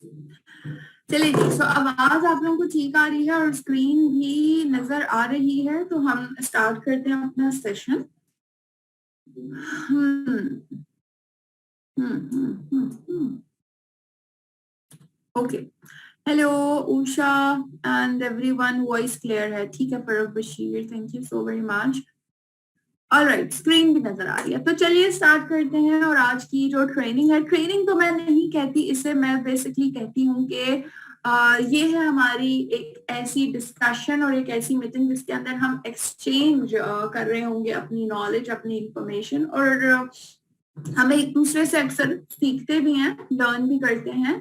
चलिए जी, सो आवाज आप लोगों को ठीक आ रही है और स्क्रीन भी नजर आ रही है, तो हम स्टार्ट करते हैं अपना session. Okay, hello Usha and everyone, voice clear है? ठीक है, Farooq Bashir, thank you so very much. Alright, screen भी नजर आ रही है, तो चलिए स्टार्ट करते हैं। और आज की जो ट्रेनिंग है, ट्रेनिंग तो मैं नहीं कहती इसे, मैं बेसिकली कहती हूँ कि ये है हमारी एक ऐसी डिस्कशन और एक ऐसी मीटिंग जिसके अंदर हम एक्सचेंज कर रहे होंगे अपनी नॉलेज, अपनी इंफॉर्मेशन, और हमें एक दूसरे से अक्सर सीखते भी हैं, लर्न भी करते हैं,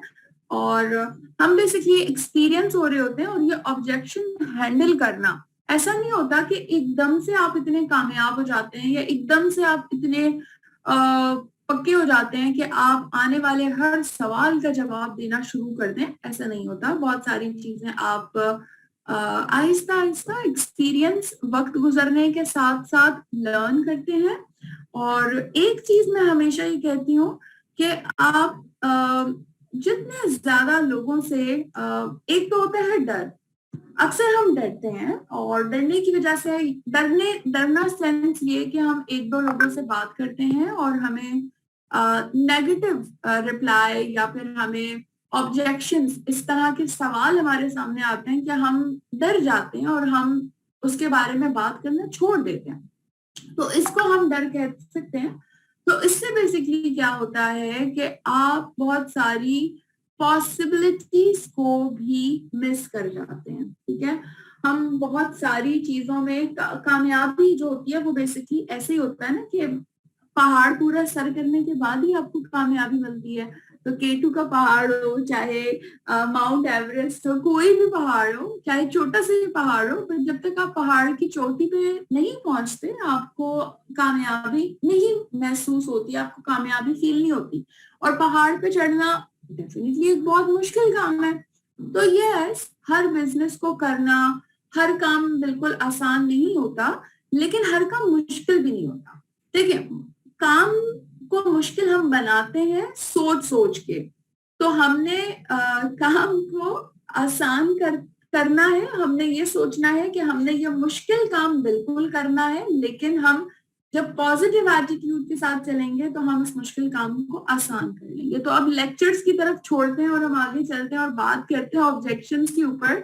और हम बेसिकली एक्सपीरियंस हो रहे होते हैं। और ये ऑब्जेक्शन हैंडल करना ऐसा नहीं होता कि एकदम से आप इतने कामयाब हो जाते हैं या एकदम से आप इतने पक्के हो जाते हैं कि आप आने वाले हर सवाल का जवाब देना शुरू कर दें। ऐसा नहीं होता। बहुत सारी चीजें आप आहिस्ता आहिस्ता एक्सपीरियंस, वक्त गुजरने के साथ साथ लर्न करते हैं। और एक चीज मैं हमेशा ये कहती हूँ कि आप जितने ज्यादा लोगों से एक तो होता है डर, अक्सर हम डरते हैं, और डरने की वजह से डरना सेंस ये कि हम एक दो लोगों से बात करते हैं और हमें नेगेटिव रिप्लाई या फिर हमें ऑब्जेक्शंस, इस तरह के सवाल हमारे सामने आते हैं कि हम डर जाते हैं और हम उसके बारे में बात करना छोड़ देते हैं। तो इसको हम डर कह सकते हैं। तो इससे बेसिकली क्या होता है कि आप बहुत सारी पॉसिबिलिटीज को भी मिस कर जाते हैं। ठीक है, हम बहुत सारी चीजों में कामयाबी जो होती है वो बेसिकली ऐसे ही होता है ना कि पहाड़ पूरा सर करने के बाद ही आपको कामयाबी मिलती है। तो केटू का पहाड़ हो, चाहे माउंट एवरेस्ट हो, कोई भी पहाड़ हो, चाहे छोटा सा ही पहाड़ हो, पर जब तक आप पहाड़ की चोटी पे नहीं पहुंचते आपको कामयाबी नहीं महसूस होती, आपको कामयाबी फील नहीं होती। और पहाड़ पे चढ़ना डेफिनेटली एक बहुत मुश्किल काम है। तो यस, हर बिजनेस को करना, हर काम बिल्कुल आसान नहीं होता, लेकिन हर काम मुश्किल भी नहीं होता। देखिए, काम को मुश्किल हम बनाते हैं सोच सोच के। तो हमने काम को आसान करना है, हमने ये सोचना है कि हमने ये मुश्किल काम बिल्कुल करना है, लेकिन हम जब पॉजिटिव एटीट्यूड के साथ चलेंगे तो हम इस मुश्किल काम को आसान कर लेंगे। तो अब लेक्चर्स की तरफ छोड़ते हैं और हम आगे चलते हैं और बात करते हैं ऑब्जेक्शंस के ऊपर।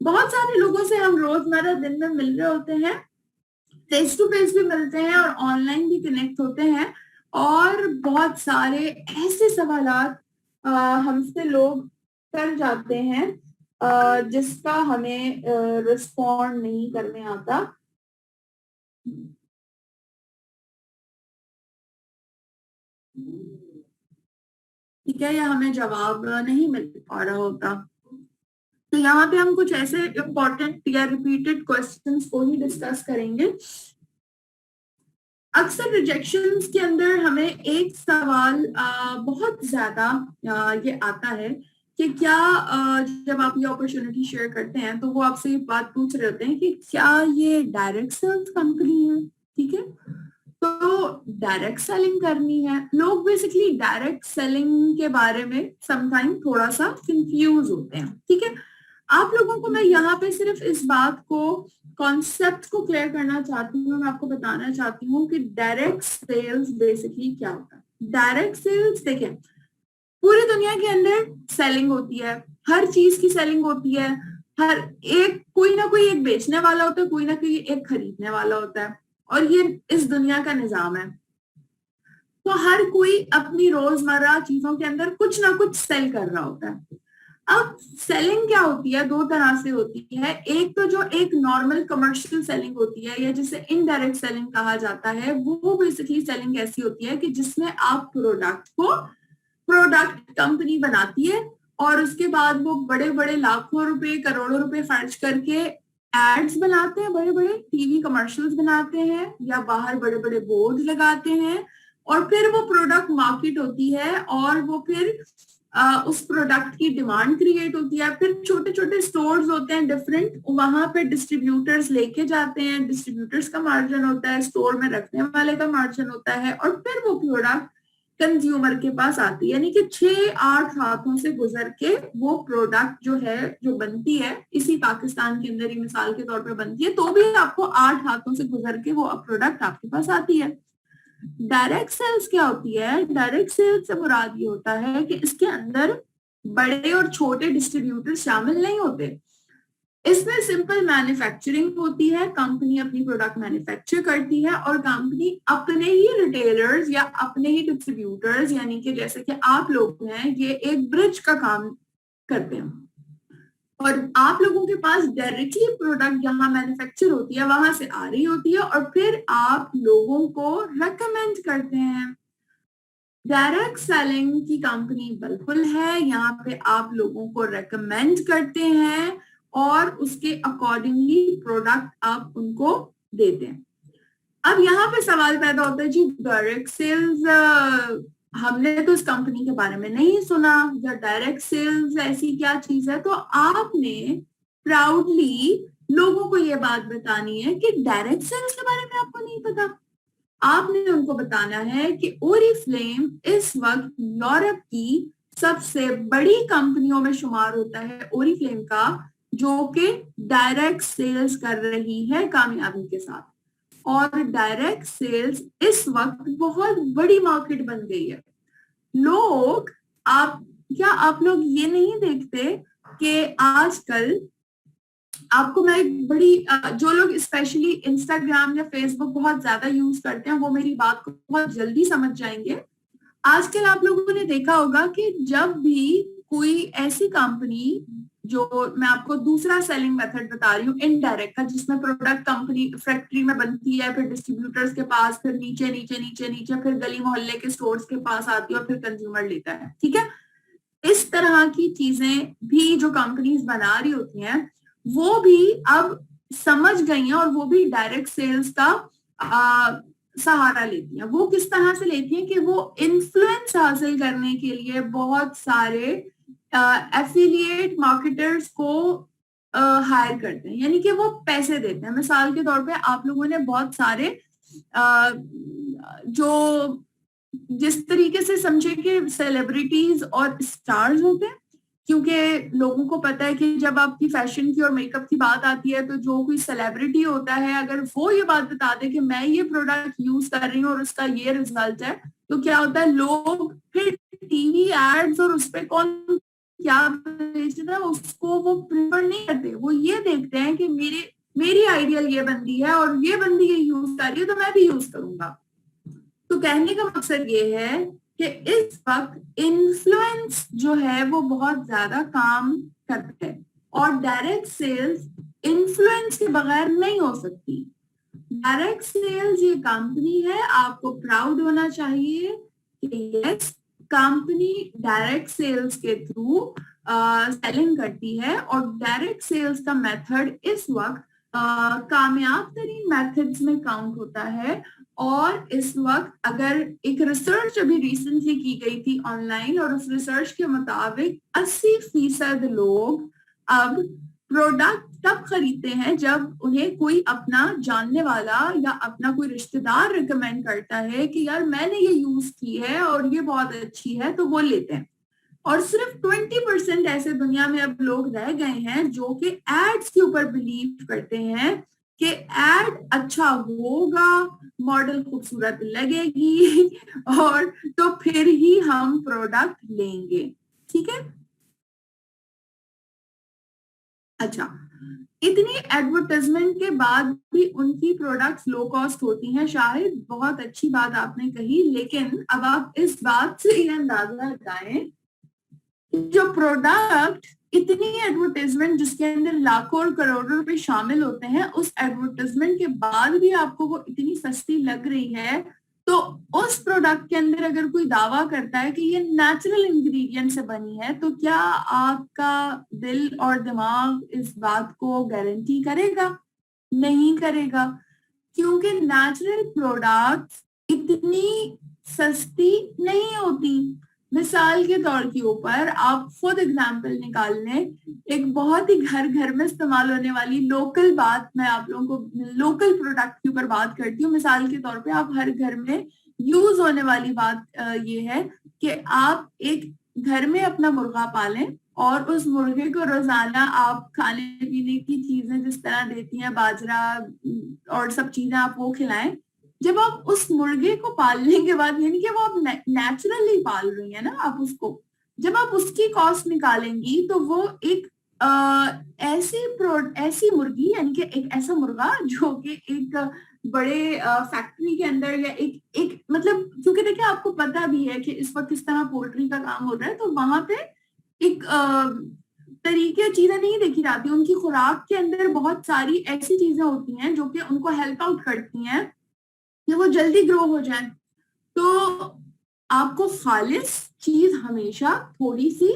बहुत सारे लोगों से हम रोजमर्रा दिन में मिल रहे होते हैं, फेस टू फेस भी मिलते हैं और ऑनलाइन भी कनेक्ट होते हैं, और बहुत सारे ऐसे सवालात हमसे लोग कर जाते हैं जिसका हमें रिस्पॉन्ड नहीं करने आता। ठीक है, या हमें जवाब नहीं मिल पा रहा होता। तो यहाँ पे हम कुछ ऐसे इम्पोर्टेंट या रिपीटेड क्वेश्चंस को ही डिस्कस करेंगे। अक्सर रिजेक्शंस के अंदर हमें एक सवाल बहुत ज्यादा ये आता है कि क्या जब आप ये अपॉर्चुनिटी शेयर करते हैं तो वो आपसे ये बात पूछ रहे होते हैं कि क्या ये डायरेक्ट सेल्स कंपनी है। ठीक है, तो डायरेक्ट सेलिंग करनी है। लोग बेसिकली डायरेक्ट सेलिंग के बारे में समटाइम थोड़ा सा कंफ्यूज होते हैं। ठीक है, आप लोगों को मैं यहाँ पे सिर्फ इस बात को, कॉन्सेप्ट को क्लियर करना चाहती हूँ। मैं आपको बताना चाहती हूँ कि डायरेक्ट सेल्स बेसिकली क्या होता है। डायरेक्ट सेल्स देखें, पूरी दुनिया के अंदर सेलिंग होती है, हर चीज की सेलिंग होती है। हर एक, कोई ना कोई एक बेचने वाला होता है, कोई ना कोई एक खरीदने वाला होता है, और ये इस दुनिया का निजाम है। तो हर कोई अपनी रोजमर्रा चीजों के अंदर कुछ ना कुछ सेल कर रहा होता है। अब सेलिंग क्या होती है, दो तरह से होती है। एक तो जो एक नॉर्मल कमर्शियल सेलिंग होती है, या जिसे इनडायरेक्ट सेलिंग कहा जाता है, वो बेसिकली सेलिंग ऐसी होती है कि जिसमें आप प्रोडक्ट कंपनी बनाती है और उसके बाद वो बड़े बड़े लाखों रुपए, करोड़ों रुपए खर्च करके एड्स बनाते हैं, बड़े बड़े टीवी कमर्शियल्स बनाते हैं, या बाहर बड़े बड़े बोर्ड लगाते हैं, और फिर वो प्रोडक्ट मार्केट होती है, और वो फिर उस प्रोडक्ट की डिमांड क्रिएट होती है। फिर छोटे छोटे स्टोर्स होते हैं डिफरेंट, वहां पे डिस्ट्रीब्यूटर्स लेके जाते हैं, डिस्ट्रीब्यूटर्स का मार्जिन होता है, स्टोर में रखने वाले का मार्जिन होता है, और फिर वो प्रोडक्ट कंज्यूमर के पास आती है, यानी कि 6-8 हाथों से गुजर के वो प्रोडक्ट जो है, जो बनती है, इसी पाकिस्तान के अंदर ही मिसाल के तौर पे बनती है, तो भी आपको 8 हाथों से गुजर के वो प्रोडक्ट आपके पास आती है। डायरेक्ट सेल्स क्या होती है? डायरेक्ट सेल्स से मुराद ये होता है कि इसके अंदर बड़े और छोटे डिस्ट्रीब्यूटर शामिल नहीं होते। इसमें सिंपल मैन्युफैक्चरिंग होती है, कंपनी अपनी प्रोडक्ट मैन्युफैक्चर करती है और कंपनी अपने ही रिटेलर्स या अपने ही डिस्ट्रीब्यूटर्स, यानी कि जैसे कि आप लोग हैं, ये एक ब्रिज का काम करते हैं और आप लोगों के पास डायरेक्टली प्रोडक्ट जहां मैन्युफैक्चर होती है वहां से आ रही होती है और फिर आप लोगों को रेकमेंड करते हैं। डायरेक्ट सेलिंग की कंपनी बिल्कुल है, यहाँ पे आप लोगों को रेकमेंड करते हैं और उसके अकॉर्डिंगली प्रोडक्ट आप उनको देते हैं। अब यहाँ पे सवाल पैदा होता है, जी डायरेक्ट सेल्स हमने तो इस कंपनी के बारे में नहीं सुना, या डायरेक्ट सेल्स ऐसी क्या चीज है? तो आपने प्राउडली लोगों को ये बात बतानी है कि डायरेक्ट सेल्स के बारे में आपको नहीं पता। आपने उनको बताना है कि ओरिफ्लेम इस वक्त यूरोप की सबसे बड़ी कंपनियों में शुमार होता है, ओरिफ्लेम का, जो कि डायरेक्ट सेल्स कर रही है कामयाबी के साथ। और डायरेक्ट सेल्स इस वक्त बहुत बड़ी मार्केट बन गई है। लोग, आप लोग ये नहीं देखते कि आजकल आपको मैं एक बड़ी जो लोग स्पेशली इंस्टाग्राम या फेसबुक बहुत ज्यादा यूज करते हैं वो मेरी बात को बहुत जल्दी समझ जाएंगे। आजकल आप लोगों ने देखा होगा कि जब भी कोई ऐसी कंपनी, जो मैं आपको दूसरा सेलिंग मेथड बता रही हूँ इनडायरेक्ट का, जिसमें प्रोडक्ट कंपनी फैक्ट्री में बनती है, फिर डिस्ट्रीब्यूटर्स के पास, फिर नीचे नीचे नीचे नीचे, फिर गली मोहल्ले के स्टोर्स के पास आती है और फिर कंज्यूमर लेता है, ठीक है। इस तरह की चीजें भी जो कंपनीज बना रही होती हैं वो भी अब समझ गई हैं और वो भी डायरेक्ट सेल्स का सहारा लेती हैं। वो किस तरह से लेती हैं कि वो इन्फ्लुएंस हासिल करने के लिए बहुत सारे एफिलिएट मार्केटर्स को हायर करते हैं, यानी कि वो पैसे देते हैं। मिसाल के तौर पे आप लोगों ने बहुत सारे जो जिस तरीके से समझे कि सेलिब्रिटीज और स्टार्स होते हैं, क्योंकि लोगों को पता है कि जब आपकी फैशन की और मेकअप की बात आती है तो जो कोई सेलिब्रिटी होता है अगर वो ये बात बता दे कि मैं ये प्रोडक्ट यूज कर रही हूँ और उसका ये रिजल्ट है, तो क्या होता है, लोग फिर टीवी एड्स और उस पर कौन क्या बेच रहा है उसको वो प्रेफर नहीं करते। वो ये देखते हैं कि मेरी आइडियल ये बंदी है और ये बंदी ये यूज कर रही है तो मैं भी यूज करूंगा। तो कहने का मकसद ये है कि इस वक्त इन्फ्लुएंस जो है वो बहुत ज्यादा काम करता है और डायरेक्ट सेल्स इन्फ्लुएंस के बगैर नहीं हो सकती। डायरेक्ट सेल्स ये कंपनी है, आपको प्राउड होना चाहिए कि यस, कंपनी डायरेक्ट सेल्स के थ्रू सेलिंग करती है और डायरेक्ट सेल्स का मेथड इस वक्त कामयाब तरीन मेथड्स में काउंट होता है। और इस वक्त अगर एक रिसर्च अभी रिसेंटली की गई थी ऑनलाइन और उस रिसर्च के मुताबिक 80% लोग अब प्रोडक्ट तब खरीदते हैं जब उन्हें कोई अपना जानने वाला या अपना कोई रिश्तेदार रिकमेंड करता है कि यार मैंने ये यूज की है और ये बहुत अच्छी है, तो वो लेते हैं। और सिर्फ 20% ऐसे दुनिया में अब लोग रह गए हैं जो कि एड्स के ऊपर बिलीव करते हैं कि एड अच्छा होगा, मॉडल खूबसूरत लगेगी और तो फिर ही हम प्रोडक्ट लेंगे, ठीक है। अच्छा, इतनी एडवर्टाइजमेंट के बाद भी उनकी प्रोडक्ट्स लो कॉस्ट होती हैं, शायद बहुत अच्छी बात आपने कही, लेकिन अब आप इस बात से ये अंदाजा लगाएं जो प्रोडक्ट इतनी एडवर्टाइजमेंट जिसके अंदर लाखों और करोड़ों रुपए शामिल होते हैं, उस एडवर्टाइजमेंट के बाद भी आपको वो इतनी सस्ती लग रही है, तो उस प्रोडक्ट के अंदर अगर कोई दावा करता है कि ये नेचुरल इंग्रेडिएंट से बनी है, तो क्या आपका दिल और दिमाग इस बात को गारंटी करेगा? नहीं करेगा, क्योंकि नेचुरल प्रोडक्ट्स इतनी सस्ती नहीं होती। मिसाल के तौर के ऊपर आप खुद एग्जाम्पल निकाल लें, एक बहुत ही घर घर में इस्तेमाल होने वाली लोकल बात, मैं आप लोगों को लोकल प्रोडक्ट के ऊपर बात करती हूँ। मिसाल के तौर पे आप हर घर में यूज होने वाली बात ये है कि आप एक घर में अपना मुर्गा पालें और उस मुर्गे को रोजाना आप खाने पीने की चीजें जिस तरह देती हैं, बाजरा और सब चीजें आप वो खिलाएं। जब आप उस मुर्गे को पालने के बाद, यानी कि वो आप नेचुरली पाल रही है ना आप उसको, जब आप उसकी कॉस्ट निकालेंगी तो वो एक ऐसी मुर्गी, यानी कि एक ऐसा मुर्गा जो कि एक बड़े फैक्ट्री के अंदर या एक एक मतलब, क्योंकि देखिए आपको पता भी है कि इस वक्त किस तरह पोल्ट्री का काम हो रहा है, तो वहां पे एक तरीके चीजें नहीं देखी जाती। उनकी खुराक के अंदर बहुत सारी ऐसी चीजें होती हैं जो कि उनको हेल्प आउट करती हैं कि वो जल्दी ग्रो हो जाए। तो आपको खालिस चीज हमेशा थोड़ी सी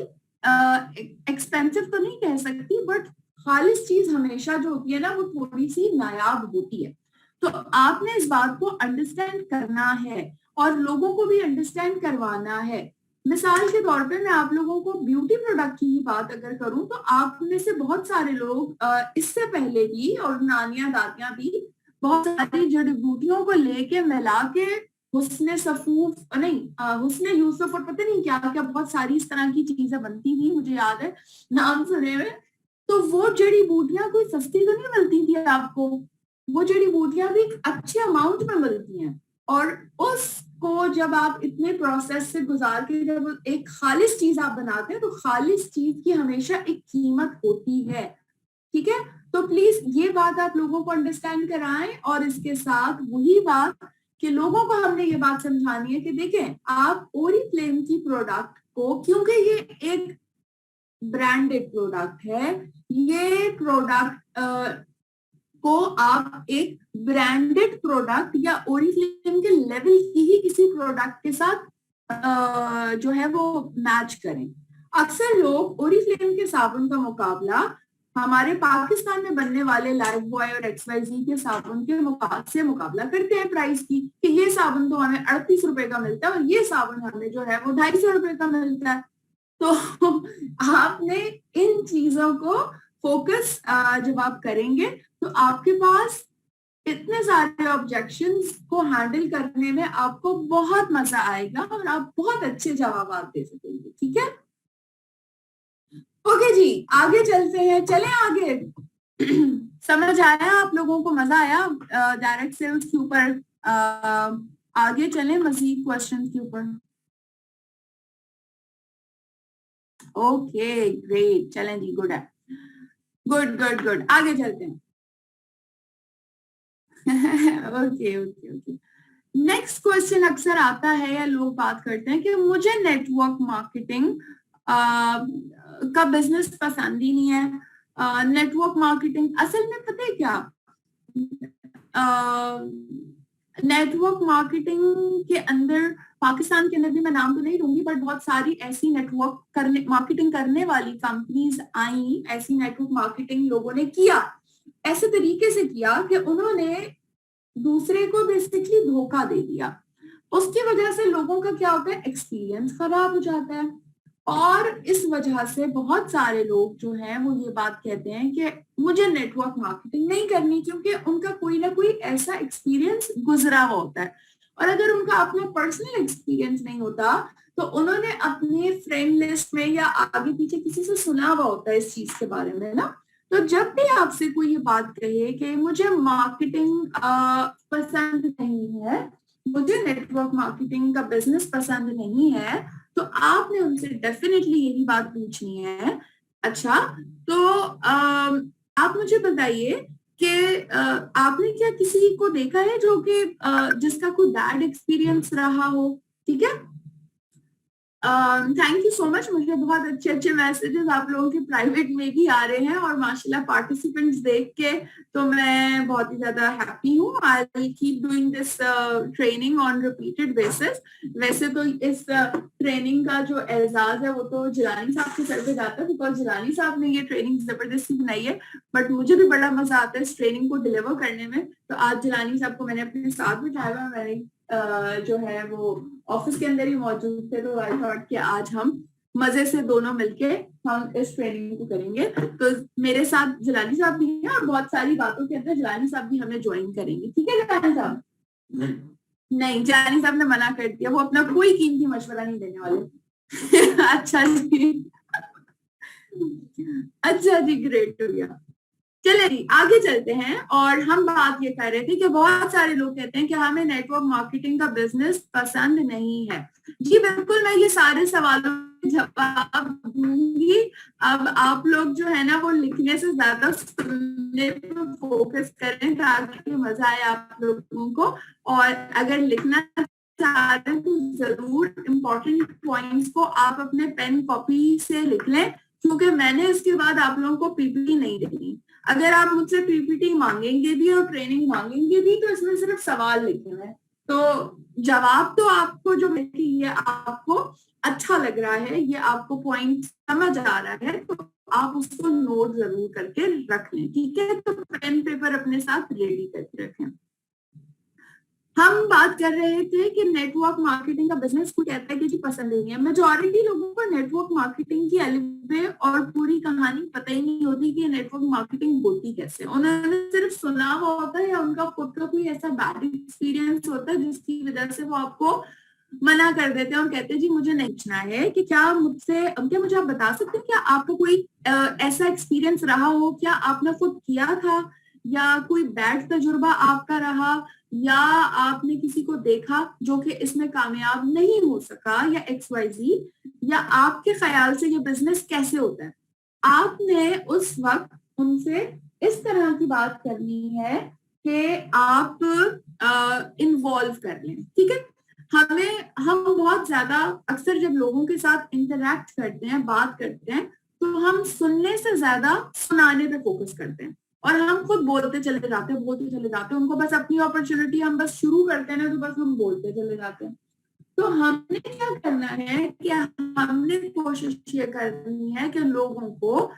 एक्सपेंसिव तो नहीं कह सकती, बट खालिस चीज हमेशा जो होती है ना वो थोड़ी सी नायाब होती है। तो आपने इस बात को अंडरस्टैंड करना है और लोगों को भी अंडरस्टैंड करवाना है। मिसाल के तौर पे मैं आप लोगों को ब्यूटी प्रोडक्ट की ही बात अगर करूं तो आप में से बहुत सारे लोग इससे पहले भी, और नानियां दादियां भी, बहुत सारी जड़ी बूटियों को लेके मिला के हुस्ने सफूफ नहीं हुस्ने यूसुफ और पता नहीं क्या क्या बहुत सारी इस तरह की चीजें बनती थी, मुझे याद है नाम सुने हुए। तो वो जड़ी बूटियां कोई सस्ती तो नहीं मिलती थी आपको, वो जड़ी बूटियां भी अच्छे अमाउंट में मिलती हैं। और उसको जब आप इतने प्रोसेस से गुजार के जब एक खालिस चीज आप बनाते हैं तो खालिस चीज की हमेशा एक कीमत होती है। ठीक है, तो प्लीज ये बात आप लोगों को अंडरस्टैंड कराएं। और इसके साथ वही बात कि लोगों को हमने ये बात समझानी है कि देखें आप ओरिफ्लेम की प्रोडक्ट को, क्योंकि ये एक ब्रांडेड प्रोडक्ट है, ये प्रोडक्ट को आप एक ब्रांडेड प्रोडक्ट या ओरिफ्लेम के लेवल की ही किसी प्रोडक्ट के साथ जो है वो मैच करें। अक्सर लोग ओरिफ्लेम के साबुन का मुकाबला हमारे पाकिस्तान में बनने वाले लाइफ बॉय और XYZ के साबुन के से मुकाबला करते हैं प्राइस की, कि ये साबुन तो हमें 38 रुपए का मिलता है और ये साबुन हमें जो है वो 250 रुपए का मिलता है। तो आपने इन चीजों को फोकस जब आप करेंगे तो आपके पास इतने सारे ऑब्जेक्शंस को हैंडल करने में आपको बहुत मजा आएगा और आप बहुत अच्छे जवाब दे सकेंगे। ठीक है, ओके जी, आगे चलते हैं, चले आगे। समझ आया आप लोगों को, मजा आया डायरेक्ट सेल्स के ऊपर? आगे चलें मजीद क्वेश्चन के ऊपर। ओके ग्रेट, चलें जी, गुड है, गुड गुड गुड, आगे चलते हैं। Okay okay okay, next question अक्सर आता है या लोग बात करते हैं कि मुझे नेटवर्क मार्केटिंग का बिजनेस पसंद ही नहीं है। नेटवर्क मार्केटिंग असल में पता है क्या, नेटवर्क मार्केटिंग के अंदर पाकिस्तान के अंदर भी, मैं नाम तो नहीं लूंगी, बट बहुत सारी ऐसी नेटवर्क करने मार्केटिंग करने वाली कंपनीज आई, ऐसी नेटवर्क मार्केटिंग लोगों ने किया, ऐसे तरीके से किया कि उन्होंने दूसरे को बेसिकली धोखा दे दिया। उसकी वजह से लोगों का क्या होता है, एक्सपीरियंस खराब हो जाता है। और इस वजह से बहुत सारे लोग जो हैं वो ये बात कहते हैं कि मुझे नेटवर्क मार्केटिंग नहीं करनी, क्योंकि उनका कोई ना कोई ऐसा एक्सपीरियंस गुजरा हुआ होता है। और अगर उनका अपना पर्सनल एक्सपीरियंस नहीं होता तो उन्होंने अपने फ्रेंड लिस्ट में या आगे पीछे किसी से सुना हुआ होता है इस चीज के बारे में ना। तो जब भी आपसे कोई ये बात कहे कि मुझे मार्केटिंग पसंद नहीं है, मुझे नेटवर्क मार्केटिंग का बिजनेस पसंद नहीं है, तो आपने उनसे डेफिनेटली यही बात पूछनी है, अच्छा तो आप मुझे बताइए कि आपने क्या किसी को देखा है जो कि जिसका कोई बैड एक्सपीरियंस रहा हो? ठीक है, थैंक यू सो मच, मुझे बहुत अच्छे अच्छे मैसेजेस आप लोगों के प्राइवेट में भी आ रहे हैं और माशाल्लाह पार्टिसिपेंट्स देख के तो मैं बहुत ही ज्यादा हैप्पी हूँ। I will keep doing this training on repeated basis. वैसे तो इस ट्रेनिंग का जो एजाज है वो तो जिलानी साहब के सर पे जाता है, बिकॉज जिलानी साहब ने ये ट्रेनिंग जबरदस्ती बनाई है, बट मुझे भी बड़ा मजा आता है इस ट्रेनिंग को डिलीवर करने में। तो आज जिलानी साहब को मैंने अपने साथ बिठाया हुआ, मैंने जो है वो ऑफिस के अंदर ही मौजूद थे, तो आई थॉट कि आज हम मजे से दोनों मिलके हम इस ट्रेनिंग को करेंगे। तो मेरे साथ जिलानी साहब भी हैं और बहुत सारी बातों के अंदर जिलानी साहब भी हमें ज्वाइन करेंगे। ठीक है जिलानी साहब? नहीं, जिलानी साहब ने मना कर दिया, वो अपना कोई कीमती मशवरा नहीं देने वाले। अच्छा जी, अच्छा जी, ग्रेट हो गया। चलिए जी आगे चलते हैं। और हम बात ये कर रहे थे कि बहुत सारे लोग कहते हैं कि हमें नेटवर्क मार्केटिंग का बिजनेस पसंद नहीं है। जी बिल्कुल, मैं ये सारे सवालों के जवाब दूंगी। अब आप लोग जो है ना वो लिखने से ज्यादा सुनने पर फोकस करें ताकि मजा आए आप लोगों को। और अगर लिखना चाह रहे हैं तो जरूर इम्पोर्टेंट पॉइंट्स को आप अपने पेन कॉपी से लिख लें, क्योंकि मैंने इसके बाद आप लोगों को पीपीटी नहीं देनी। अगर आप मुझसे पीपीटी मांगेंगे भी और ट्रेनिंग मांगेंगे भी तो इसमें सिर्फ सवाल लिखे हैं, तो जवाब तो आपको जो कि ये आपको अच्छा लग रहा है, ये आपको पॉइंट समझ आ रहा है, तो आप उसको नोट जरूर करके रख लें। ठीक है, तो पेन पेपर अपने साथ रेडी करके रखें। हम बात कर रहे थे कि नेटवर्क मार्केटिंग का बिजनेस कोई कहता है कि जी पसंद नहीं है। मेजॉरिटी लोगों को नेटवर्क मार्केटिंग की अलिफ और पूरी कहानी पता ही नहीं होती कि नेटवर्क मार्केटिंग होती कैसे। उन्होंने सिर्फ सुना हुआ होता है या उनका खुद का कोई ऐसा बैड एक्सपीरियंस होता है जिसकी वजह से वो आपको मना कर देते हैं और कहते हैं जी मुझे नहीं पूछना है कि क्या मुझे आप बता सकते हैं क्या आपका कोई ऐसा एक्सपीरियंस रहा हो, क्या आपने खुद किया था या कोई बैड तजुर्बा आपका रहा या आपने किसी को देखा जो कि इसमें कामयाब नहीं हो सका या XYZ, या आपके ख्याल से ये बिजनेस कैसे होता है। आपने उस वक्त उनसे इस तरह की बात करनी है कि आप इन्वॉल्व कर लें। ठीक है, हम बहुत ज्यादा अक्सर जब लोगों के साथ इंटरेक्ट करते हैं, बात करते हैं, तो हम सुनने से ज्यादा सुनाने पे फोकस करते हैं और हम खुद बोलते चले जाते हैं। उनको बस अपनी अपॉर्चुनिटी हम बस शुरू करते हैं ना, तो बस हम बोलते चले जाते हैं। तो हमने क्या करना है कि हमने कोशिश ये करनी है कि लोगों को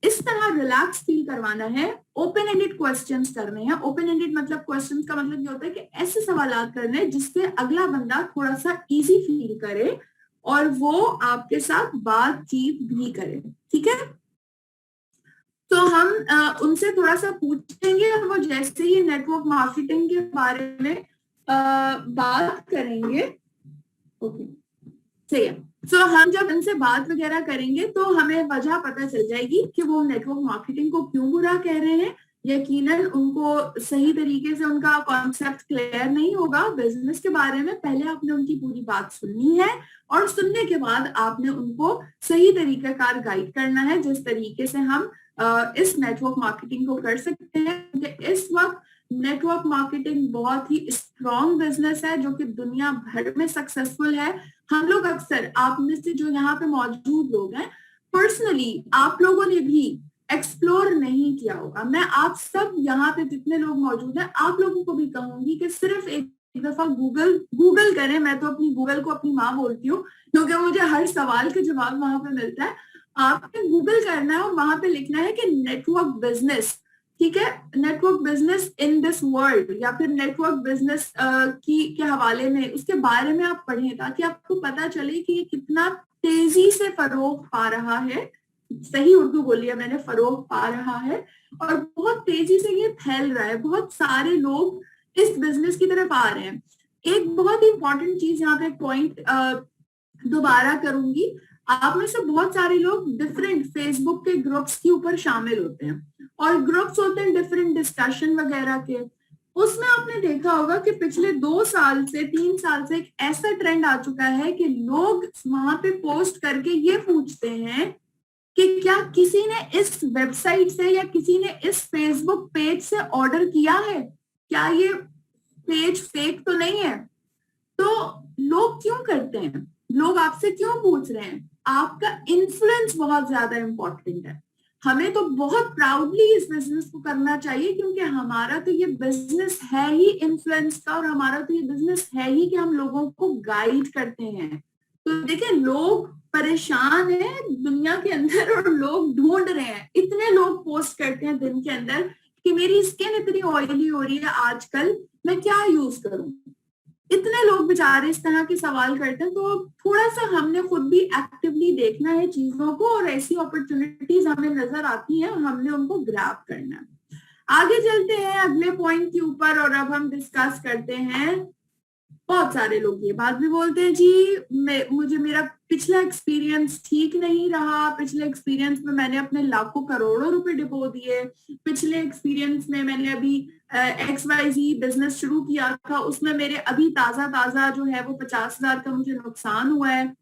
इस तरह रिलैक्स फील करवाना है। ओपन एंडेड क्वेश्चंस करने हैं। ओपन एंडेड मतलब क्वेश्चंस का मतलब ये होता है कि ऐसे सवाल करने हैं जिससे अगला बंदा थोड़ा सा इजी फील करे और वो आपके साथ बातचीत भी करे। ठीक है, तो हम उनसे थोड़ा सा पूछेंगे और वो जैसे ही नेटवर्क मार्केटिंग के बारे में बात करेंगे, ओके सही है। सो हम जब इनसे बात वगैरह करेंगे तो हमें वजह पता चल जाएगी कि वो नेटवर्क मार्केटिंग को क्यों बुरा कह रहे हैं। यकीनन उनको सही तरीके से उनका कॉन्सेप्ट क्लियर नहीं होगा बिजनेस के बारे में। पहले आपने उनकी पूरी बात सुननी है और सुनने के बाद आपने उनको सही तरीके कार गाइड करना है जिस तरीके से हम इस नेटवर्क मार्केटिंग को कर सकते हैं। इस वक्त नेटवर्क मार्केटिंग बहुत ही स्ट्रॉन्ग बिजनेस है जो कि दुनिया भर में सक्सेसफुल है। हम लोग अक्सर, आप में से जो यहाँ पे मौजूद लोग हैं, पर्सनली आप लोगों ने भी एक्सप्लोर नहीं किया होगा। मैं आप सब यहाँ पे जितने लोग मौजूद हैं आप लोगों को भी कहूंगी कि सिर्फ एक दफा गूगल करें। मैं तो अपनी गूगल को अपनी माँ बोलती हूँ क्योंकि मुझे हर सवाल का जवाब वहां पे मिलता है। आपने गूगल करना है और वहां पे लिखना है कि नेटवर्क बिजनेस, ठीक है, network business in this world या फिर नेटवर्क बिजनेस के हवाले में उसके बारे में आप पढ़ें ताकि आपको पता चले कि ये कितना तेजी से फरोग पा रहा है। सही उर्दू बोली है मैंने, फरोग पा रहा है और बहुत तेजी से ये फैल रहा है। बहुत सारे लोग इस बिजनेस की तरफ आ रहे हैं। एक बहुत ही इंपॉर्टेंट चीज यहाँ पे पॉइंट दोबारा करूंगी। आप में से बहुत सारे लोग डिफरेंट फेसबुक के ग्रुप्स के ऊपर शामिल होते हैं और ग्रुप्स होते हैं डिफरेंट डिस्कशन वगैरह के। उसमें आपने देखा होगा कि पिछले 2 साल से 3 साल से एक ऐसा ट्रेंड आ चुका है कि लोग वहां पे पोस्ट करके ये पूछते हैं कि क्या किसी ने इस वेबसाइट से या किसी ने इस फेसबुक पेज से ऑर्डर किया है, क्या ये पेज फेक तो नहीं है। तो लोग क्यों करते हैं, लोग आपसे क्यों पूछ रहे हैं? आपका इन्फ्लुएंस बहुत ज्यादा इंपॉर्टेंट है। हमें तो बहुत प्राउडली इस बिजनेस को करना चाहिए क्योंकि हमारा तो ये बिजनेस है ही इन्फ्लुएंस का और हमारा तो ये बिजनेस है ही कि हम लोगों को गाइड करते हैं। तो देखिए, लोग परेशान हैं दुनिया के अंदर और लोग ढूंढ रहे हैं। इतने लोग पोस्ट करते हैं दिन के अंदर कि मेरी स्किन इतनी ऑयली हो रही है आजकल, मैं क्या यूज करूं। इतने लोग बेचारे इस तरह के सवाल करते हैं, तो थोड़ा सा हमने खुद भी एक्टिवली देखना है चीजों को, और ऐसी अपॉर्चुनिटीज हमें नजर आती हैं, हमने उनको ग्रैब करना है। आगे चलते हैं अगले पॉइंट के ऊपर, और अब हम डिस्कस करते हैं। बहुत सारे लोग ये बात भी बोलते हैं जी, मुझे मेरा पिछला एक्सपीरियंस ठीक नहीं रहा, पिछले एक्सपीरियंस में मैंने अपने लाखों करोड़ों रुपए डिपो दिए, पिछले एक्सपीरियंस में मैंने अभी XYZ बिजनेस शुरू किया था, उसमें मेरे अभी ताजा ताजा जो है वो 50,000 का मुझे नुकसान हुआ है,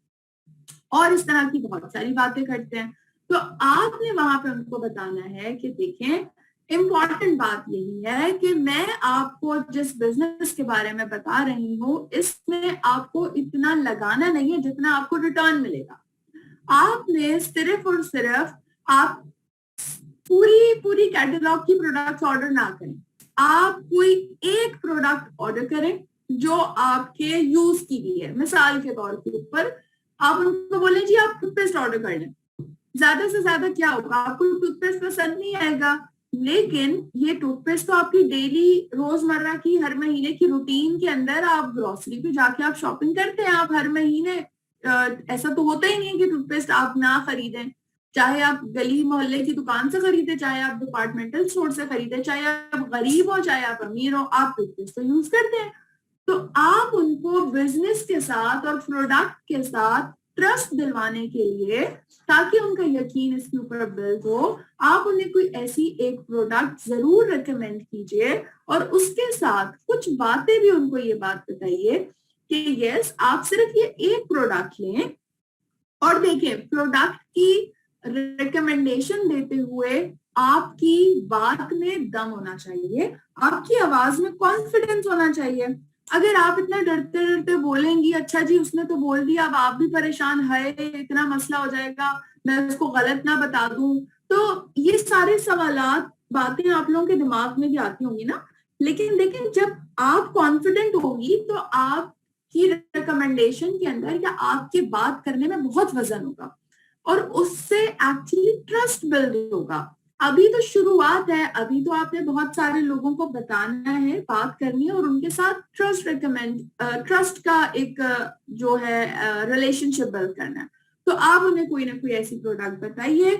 और इस तरह की बहुत सारी बातें करते हैं। तो आपने वहां पे उनको बताना है कि देखें, इम्पॉर्टेंट बात यही है कि मैं आपको जिस बिजनेस के बारे में बता रही हूँ, इसमें आपको इतना लगाना नहीं है जितना आपको रिटर्न मिलेगा। आपने सिर्फ और सिर्फ आप पूरी पूरी कैटलॉग की प्रोडक्ट्स ऑर्डर ना करें, आप कोई एक प्रोडक्ट ऑर्डर करें जो आपके यूज की भी है। मिसाल के तौर के ऊपर आप उनको बोले जी आप टूथपेस्ट ऑर्डर कर लें, ज्यादा से ज्यादा क्या होगा, आपको टूथपेस्ट पसंद नहीं आएगा, लेकिन ये टूथपेस्ट तो आपकी डेली रोजमर्रा की हर महीने की रूटीन के अंदर, आप ग्रोसरी पे जाके आप शॉपिंग करते हैं, आप हर महीने ऐसा तो होता ही नहीं है कि टूथपेस्ट आप ना खरीदें, चाहे आप गली मोहल्ले की दुकान से खरीदे, चाहे आप डिपार्टमेंटल स्टोर से खरीदे, चाहे आप गरीब हो चाहे आप अमीर हो, आप टूथपेस्ट तो यूज करते हैं। तो आप उनको बिजनेस के साथ और प्रोडक्ट के साथ ट्रस्ट दिलवाने के लिए, ताकि उनका यकीन इसके ऊपर बिल्ड हो, आप उन्हें कोई ऐसी एक प्रोडक्ट जरूर रिकमेंड कीजिए, और उसके साथ कुछ बातें भी उनको ये बात बताइए कि यस आप सिर्फ ये एक प्रोडक्ट लें, और देखिए प्रोडक्ट की रिकमेंडेशन देते हुए आपकी बात में दम होना चाहिए, आपकी आवाज में कॉन्फिडेंस होना चाहिए। अगर आप इतना डरते डरते बोलेंगी अच्छा जी उसने तो बोल दिया, अब आप भी परेशान है, इतना मसला हो जाएगा, मैं उसको गलत ना बता दूं, तो ये सारे सवालात बातें आप लोगों के दिमाग में भी आती होंगी ना। लेकिन देखिए जब आप कॉन्फिडेंट होगी तो आप की रिकमेंडेशन के अंदर या आपके बात करने में बहुत वजन होगा, और उससे एक्चुअली ट्रस्ट बिल्ड होगा। अभी तो शुरुआत है, अभी तो आपने बहुत सारे लोगों को बताना है, बात करनी है, और उनके साथ ट्रस्ट का एक जो है रिलेशनशिप बिल्ड करना है। तो आप उन्हें कोई ना कोई ऐसी प्रोडक्ट बताइए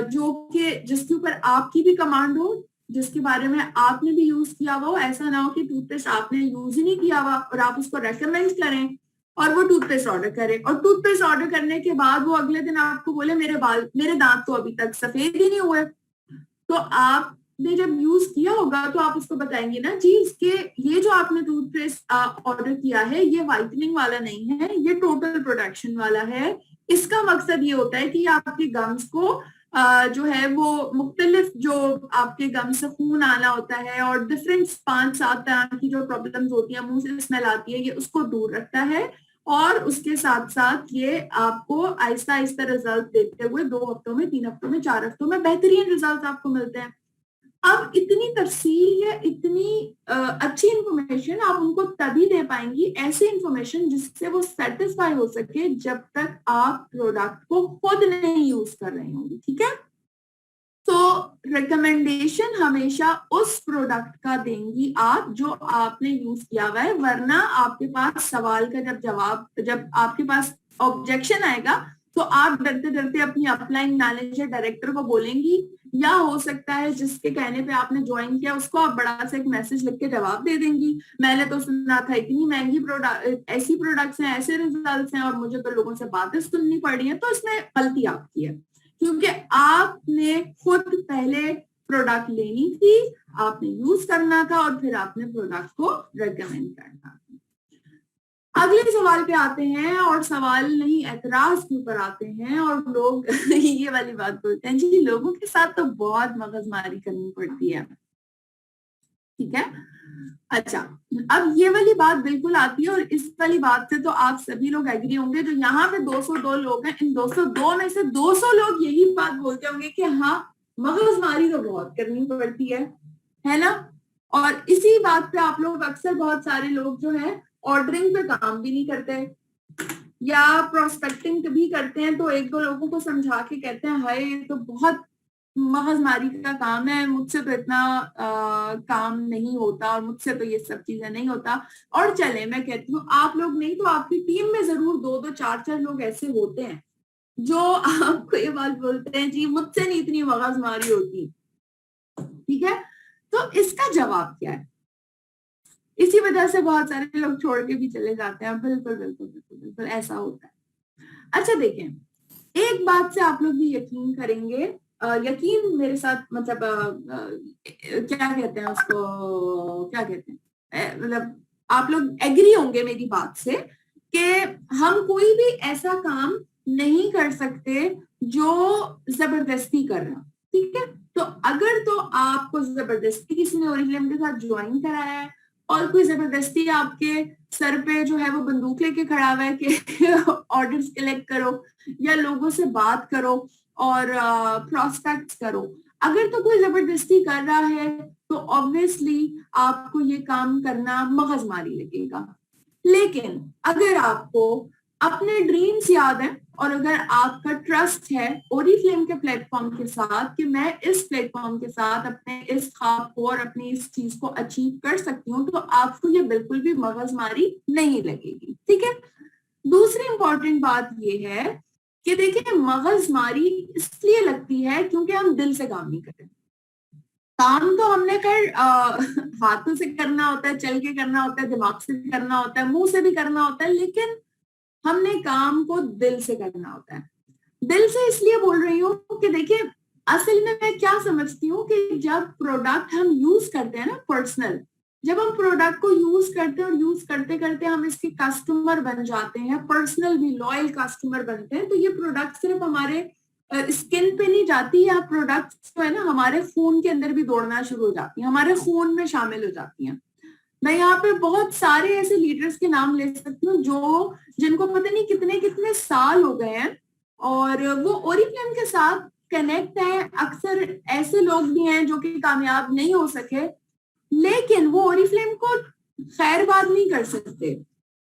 जो कि जिसके ऊपर आपकी भी कमांड हो, जिसके बारे में आपने भी यूज किया हुआ हो। ऐसा ना हो कि टूथपेस्ट आपने यूज ही नहीं किया हुआ और आप उसको रेकमेंड करें और वो टूथपेस्ट ऑर्डर करे, और टूथपेस्ट ऑर्डर करने के बाद वो अगले दिन आपको बोले मेरे दांत तो अभी तक सफेद ही नहीं हुए। तो आपने जब यूज किया होगा तो आप उसको बताएंगे ना जी इसके, ये जो आपने टूथपेस्ट ऑर्डर किया है ये व्हाइटनिंग वाला नहीं है, ये टोटल प्रोटेक्शन वाला है। इसका मकसद ये होता है कि आपके गम्स को जो है वो मुख्तलिफ जो आपके गम से खून आना होता है और डिफरेंट 5-7 तरह की जो प्रॉब्लम्स होती है, मुंह से स्मेल आती है, ये उसको दूर रखता है, और उसके साथ साथ ये आपको आहिस्ता आहिस्ता रिजल्ट देते हुए 2 हफ्तों में, 3 हफ्तों में, 4 हफ्तों में बेहतरीन रिजल्ट आपको मिलते हैं। अब इतनी तफसील या इतनी अच्छी इंफॉर्मेशन आप उनको तभी दे पाएंगी, ऐसी इंफॉर्मेशन जिससे वो सेटिस्फाई हो सके जब तक आप प्रोडक्ट को खुद नहीं यूज कर रहे होंगे। ठीक है, तो रिकमेंडेशन हमेशा उस प्रोडक्ट का देंगी आप जो आपने यूज किया हुआ है, वरना आपके पास सवाल का जब आपके पास ऑब्जेक्शन आएगा तो आप डरते डरते अपनी अपलाइन मैनेजर डायरेक्टर को बोलेंगी, या हो सकता है जिसके कहने पे आपने ज्वाइन किया उसको आप बड़ा सा एक मैसेज लिख के जवाब दे देंगी, मैंने तो सुना था इतनी महंगी प्रोडक्ट, ऐसी प्रोडक्ट्स हैं, ऐसे रिजल्ट्स हैं, और मुझे तो लोगों से बातें सुननी पड़ रही है। तो इसमें गलती आपकी है, क्योंकि आपने खुद पहले प्रोडक्ट लेनी थी, आपने यूज करना था, और फिर आपने प्रोडक्ट को रेकमेंड करना था। अगले सवाल पे आते हैं, और सवाल नहीं एतराज के ऊपर आते हैं, और लोग ये वाली बात बोलते हैं जी लोगों के साथ तो बहुत मगजमारी करनी पड़ती है। ठीक है, अच्छा, अब ये वाली बात बिल्कुल आती है, और इस वाली बात से तो आप सभी लोग एग्री होंगे। जो यहाँ पे 202 लोग हैं, इन 202 में से 200 लोग यही बात बोलते होंगे कि हाँ मगजमारी तो बहुत करनी पड़ती है ना। और इसी बात पे आप लोग अक्सर, बहुत सारे लोग जो है ऑर्डरिंग पे काम भी नहीं करते, या प्रोस्पेक्टिंग भी करते हैं तो 1-2 लोगों को समझा के कहते हैं हाय ये तो बहुत मगजमारी का काम है, मुझसे तो इतना काम नहीं होता और मुझसे तो ये सब चीजें नहीं होता। और चले, मैं कहती हूँ आप लोग नहीं तो आपकी टीम में जरूर दो दो चार चार लोग ऐसे होते हैं जो आपको ये बात बोलते हैं जी मुझसे नहीं इतनी मगजमारी होती। ठीक है, तो इसका जवाब क्या है? इसी वजह से बहुत सारे लोग छोड़ के भी चले जाते हैं। बिल्कुल बिल्कुल बिल्कुल बिल्कुल ऐसा होता है। अच्छा देखें, एक बात से आप लोग भी यकीन करेंगे, यकीन मेरे साथ मतलब क्या कहते हैं उसको, क्या कहते हैं, मतलब आप लोग एग्री होंगे मेरी बात से कि हम कोई भी ऐसा काम नहीं कर सकते जो जबरदस्ती कर रहा। ठीक है, तो अगर तो आपको जबरदस्ती किसी ने ओरिजिनल के साथ ज्वाइन कराया है और कोई जबरदस्ती आपके सर पे जो है वो बंदूक लेके खड़ा हुआ है कि ऑर्डर्स कलेक्ट करो या लोगों से बात करो और प्रोस्पेक्ट्स करो, अगर तो कोई जबरदस्ती कर रहा है तो ऑब्वियसली आपको ये काम करना मगजमारी लगेगा। लेकिन अगर आपको अपने ड्रीम्स याद हैं और अगर आपका ट्रस्ट है ओरिफ्लेम के प्लेटफॉर्म के साथ कि मैं इस प्लेटफॉर्म के साथ अपने इस ख्वाब को और अपनी इस चीज को अचीव कर सकती हूँ, तो आपको ये बिल्कुल भी मगजमारी नहीं लगेगी। ठीक है, दूसरी इंपॉर्टेंट बात ये है कि देखिए मगजमारी इसलिए लगती है क्योंकि हम दिल से काम नहीं करते। काम तो हमने हाथों से करना होता है, चल के करना होता है, दिमाग से भी करना होता है, मुंह से भी करना होता है, लेकिन हमने काम को दिल से करना होता है। दिल से इसलिए बोल रही हूँ कि देखिए असल में मैं क्या समझती हूँ कि जब प्रोडक्ट हम यूज करते हैं ना पर्सनल, जब हम प्रोडक्ट को यूज करते हैं और यूज करते करते हम इसके कस्टमर बन जाते हैं, पर्सनल भी लॉयल कस्टमर बनते हैं, तो ये प्रोडक्ट सिर्फ हमारे स्किन पे नहीं जाती, या प्रोडक्ट जो है ना हमारे खून के अंदर भी दौड़ना शुरू हो जाती है, हमारे खून में शामिल हो जाती हैं। मैं यहाँ पे बहुत सारे ऐसे लीडर्स के नाम ले सकती हूँ जो जिनको पता नहीं कितने कितने साल हो गए हैं और वो ओरिफ्लेम के साथ कनेक्ट है। अक्सर ऐसे लोग भी हैं जो कि कामयाब नहीं हो सके, लेकिन वो ओरिफ्लेम को खैर बात नहीं कर सकते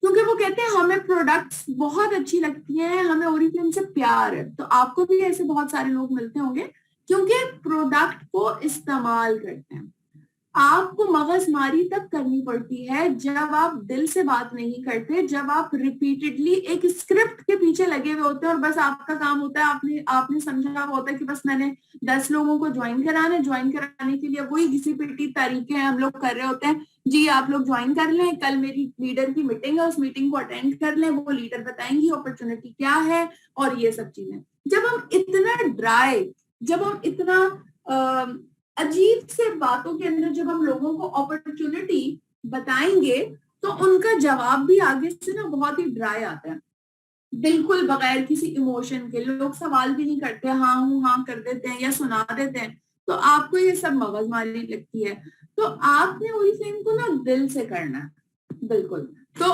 क्योंकि वो कहते हैं हमें प्रोडक्ट्स बहुत अच्छी लगती हैं, हमें ओरिफ्लेम से प्यार है। तो आपको भी ऐसे बहुत सारे लोग मिलते होंगे क्योंकि प्रोडक्ट को इस्तेमाल करते हैं। आपको मगजमारी तब करनी पड़ती है जब आप दिल से बात नहीं करते, जब आप रिपीटेडली एक स्क्रिप्ट के पीछे लगे हुए होते हैं और बस आपका काम होता है, आपने आपने समझा हुआ होता है कि बस मैंने 10 लोगों को ज्वाइन कराना है, ज्वाइन कराने के लिए वही घिसी पिटी तरीके हैं हम लोग कर रहे होते हैं। जी आप लोग ज्वाइन कर लें, कल मेरी लीडर की मीटिंग है, उस मीटिंग को अटेंड कर लें, वो लीडर बताएंगी अपॉर्चुनिटी क्या है और ये सब चीजें। जब हम इतना ड्राई, जब हम इतना अजीब से बातों के अंदर जब हम लोगों को अपॉर्चुनिटी बताएंगे तो उनका जवाब भी आगे से ना बहुत ही ड्राई आता है, बिल्कुल बगैर किसी इमोशन के। लोग सवाल भी नहीं करते, हाँ हूँ हाँ कर देते हैं या सुना देते हैं, तो आपको ये सब मगजमारी लगती है। तो आपने ओरिफ्लेम को ना दिल से करना है, बिल्कुल। तो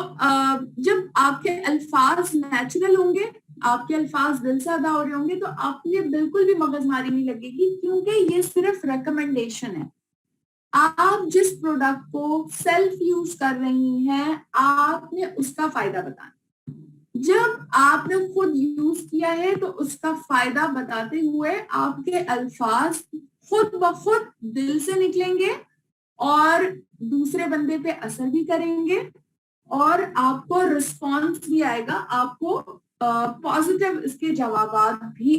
जब आपके अल्फाज नेचुरल होंगे, आपके अल्फाज दिल से अदा हो रहे होंगे, तो आपने बिल्कुल भी मगजमारी नहीं लगेगी क्योंकि ये सिर्फ रिकमेंडेशन है। आप जिस प्रोडक्ट को सेल्फ यूज कर रही हैं आपने उसका फायदा बताना। जब आपने खुद यूज किया है तो उसका फायदा बताते हुए आपके अल्फाज खुद ब खुद दिल से निकलेंगे और दूसरे बंदे पे असर भी करेंगे और आपको रिस्पॉन्स भी आएगा, आपको पॉजिटिव इसके जवाब भी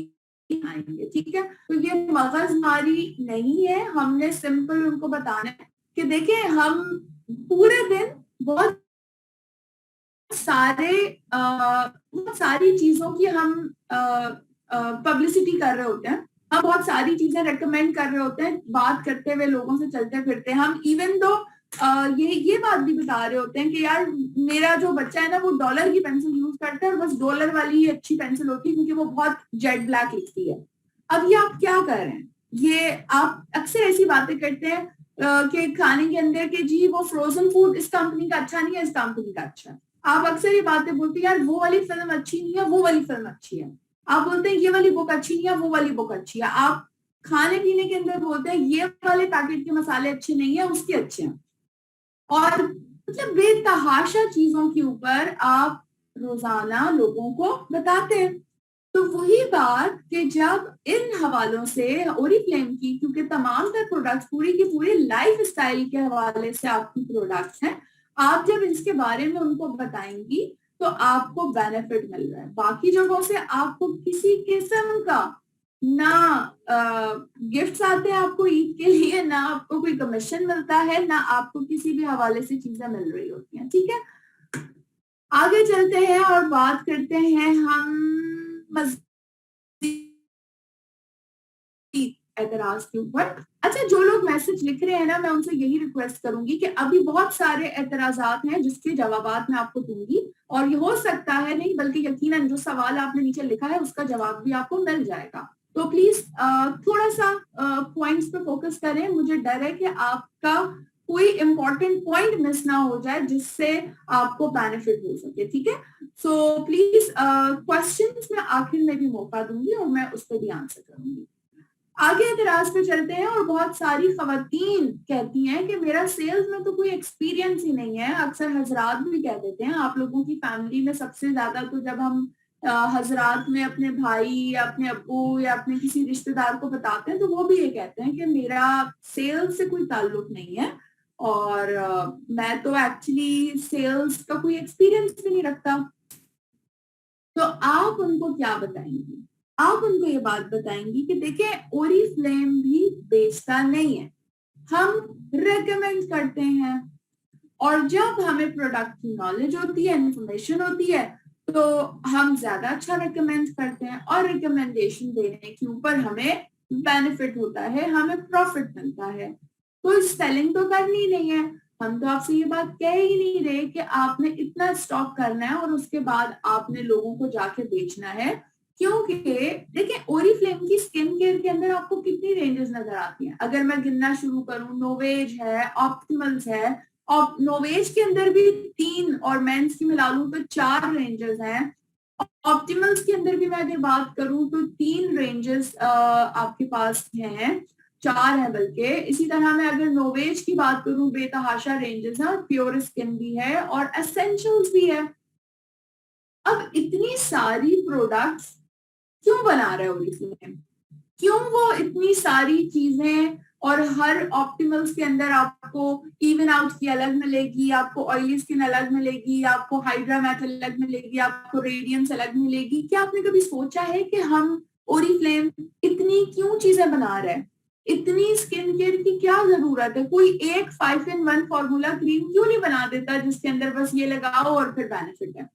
आएंगे। ठीक है, तो ये मगजमारी नहीं है, हमने सिंपल उनको बताना है कि देखिए हम पूरे दिन बहुत सारे बहुत सारी चीजों की हम पब्लिसिटी कर रहे होते हैं, हम बहुत सारी चीजें रेकमेंड कर रहे होते हैं, बात करते हुए लोगों से चलते फिरते हम इवन दो ये बात भी बता रहे होते हैं कि यार मेरा जो बच्चा है ना वो डॉलर की पेंसिल यूज करता है और बस डॉलर वाली ही अच्छी पेंसिल होती है क्योंकि वो बहुत जेट ब्लैक लिखती है। अब ये आप क्या कर रहे हैं, ये आप अक्सर ऐसी बातें करते हैं कि खाने के अंदर के जी वो फ्रोजन फूड इस कंपनी का अच्छा नहीं है, इस कंपनी का अच्छा है। आप अक्सर ये बातें बोलते हैं यार वो वाली फिल्म अच्छी नहीं है, वो वाली फिल्म अच्छी है। आप बोलते हैं ये वाली बुक अच्छी नहीं है, वो वाली बुक अच्छी है। आप खाने पीने के अंदर बोलते हैं ये वाले पैकेट के मसाले अच्छे नहीं है, उसके अच्छे हैं। और मतलब बेतहाशा चीजों के ऊपर आप रोजाना लोगों को बताते हैं। तो वही बात कि जब इन हवालों से ओरिफ्लेम की, क्योंकि तमाम तर प्रोडक्ट्स पूरी की पूरी लाइफ स्टाइल के हवाले से आपकी प्रोडक्ट्स हैं, आप जब इसके बारे में उनको बताएंगी तो आपको बेनिफिट मिल रहा है। बाकी जगहों से आपको किसी किस्म का ना गिफ्ट्स आते हैं आपको ईद के लिए, ना आपको कोई कमीशन मिलता है, ना आपको किसी भी हवाले से चीजें मिल रही होती हैं। ठीक है, आगे चलते हैं और बात करते हैं हम एतराज के ऊपर। अच्छा, जो लोग मैसेज लिख रहे हैं ना, मैं उनसे यही रिक्वेस्ट करूंगी कि अभी बहुत सारे एतराजात हैं जिसके जवाबात मैं आपको दूंगी, और ये हो सकता है नहीं बल्कि यकीनन जो सवाल आपने नीचे लिखा है उसका जवाब भी आपको मिल जाएगा। तो प्लीज थोड़ा सा पॉइंट्स पे फोकस करें। मुझे डर है कि आपका कोई इंपॉर्टेंट पॉइंट मिस ना हो जाए जिससे आपको बेनिफिट हो सके। ठीक है, सो प्लीज क्वेश्चंस में आखिर में भी मौका दूंगी और मैं उस पर भी आंसर करूंगी। आगे एतराज पे चलते हैं। और बहुत सारी खवातीन कहती हैं कि मेरा सेल्स में तो कोई एक्सपीरियंस ही नहीं है। अक्सर हजरात भी कह देते हैं, आप लोगों की फैमिली में सबसे ज्यादा तो जब हम हजरात में अपने भाई या अपने अब्बू या अपने किसी रिश्तेदार को बताते हैं तो वो भी ये कहते हैं कि मेरा सेल्स से कोई ताल्लुक नहीं है, और मैं तो एक्चुअली सेल्स का कोई एक्सपीरियंस भी नहीं रखता। तो आप उनको क्या बताएंगी? आप उनको ये बात बताएंगी कि देखिए, ओरिफ्लेम भी बेचता नहीं है, हम रेकमेंड करते हैं, और जब हमें प्रोडक्ट की नॉलेज होती है, इंफॉर्मेशन होती है, तो हम ज्यादा अच्छा रेकमेंड करते हैं, और रिकमेंडेशन देने के ऊपर हमें बेनिफिट होता है, हमें प्रॉफिट मिलता है। तो सेलिंग तो करनी नहीं है। हम तो आपसे ये बात कह ही नहीं रहे कि आपने इतना स्टॉक करना है और उसके बाद आपने लोगों को जाके बेचना है, क्योंकि देखिए, ओरिफ्लेम की स्किन केयर के अंदर आपको कितनी रेंजेस नजर आती हैं। अगर मैं गिनना शुरू करूं, नोवेज है, ऑप्टिमल्स है, और नोवेज के अंदर भी 3 और मेंस की मिला लूं तो 4 रेंजेस हैं। ऑप्टिमल्स के अंदर भी मैं अगर बात करूं तो 3 रेंजेस आपके पास हैं, 4 है बल्कि। इसी तरह मैं अगर नोवेज की बात करूं, बेतहाशा रेंजेस है, और प्योर स्किन भी है, और एसेंशियल्स भी है। अब इतनी सारी प्रोडक्ट्स क्यों बना रहे हो ओरिफ्लेम? क्यों वो इतनी सारी चीजें? और हर ऑप्टिमल्स के अंदर आपको इवन आउट की अलग मिलेगी, आपको ऑयली स्किन अलग मिलेगी, आपको हाइड्रा मैथ अलग मिलेगी, आपको रेडियंस अलग मिलेगी। क्या आपने कभी सोचा है कि हम ओरिफ्लेम इतनी क्यों चीजें बना रहे हैं? इतनी स्किन केयर की क्या जरूरत है? कोई एक 5-in-1 फॉर्मूला क्रीम क्यों नहीं बना देता जिसके अंदर बस ये लगाओ और फिर बेनिफिट है?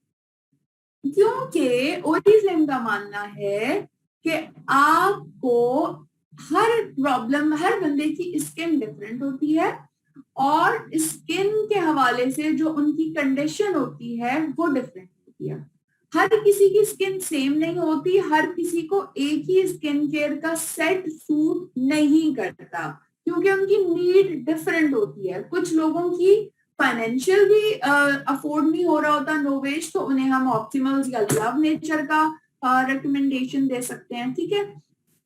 क्योंकि ओरिफ्लेम का मानना है कि आपको हर प्रॉब्लम, हर बंदे की स्किन डिफरेंट होती है, और स्किन के हवाले से जो उनकी कंडीशन होती है वो डिफरेंट होती है। हर किसी की स्किन सेम नहीं होती, हर किसी को एक ही स्किन केयर का सेट सूट नहीं करता, क्योंकि उनकी नीड डिफरेंट होती है। कुछ लोगों की फाइनेंशियल भी अफोर्ड नहीं हो रहा होता नोवेज, तो उन्हें हम ऑप्टिमल्स या लव नेचर का रिकमेंडेशन दे सकते हैं। ठीक है,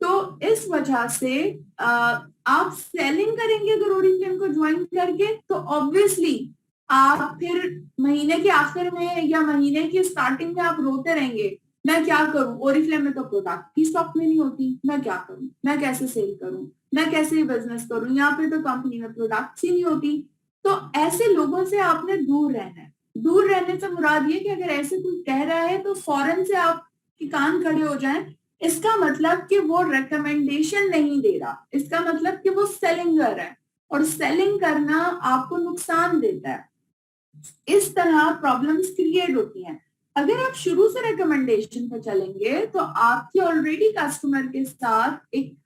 तो इस वजह से आप सेलिंग करेंगे अगर ओरिफ्लेम को ज्वाइन करके, तो ऑब्वियसली आप फिर महीने के आखिर में या महीने की स्टार्टिंग में आप रोते रहेंगे, मैं क्या करूं, ओरिफ्लेम में तो प्रोडक्ट ही स्टॉक में नहीं होती, मैं क्या करूं, मैं कैसे सेल करूं, मैं कैसे बिजनेस करूं, यहाँ पे तो कंपनी में प्रोडक्ट ही नहीं होती। तो ऐसे लोगों से आपने दूर रहना है। दूर रहने से मुराद ये कि अगर ऐसे कोई कह रहा है तो फौरन से आप के कान खड़े हो जाएं। इसका मतलब कि वो रिकमेंडेशन नहीं दे रहा, इसका मतलब कि वो सेलिंग कर रहा है, और सेलिंग करना आपको नुकसान देता है। इस तरह प्रॉब्लम्स क्रिएट होती हैं। अगर आप शुरू से रिकमेंडेशन पर चलेंगे तो आपके ऑलरेडी कस्टमर के साथ एक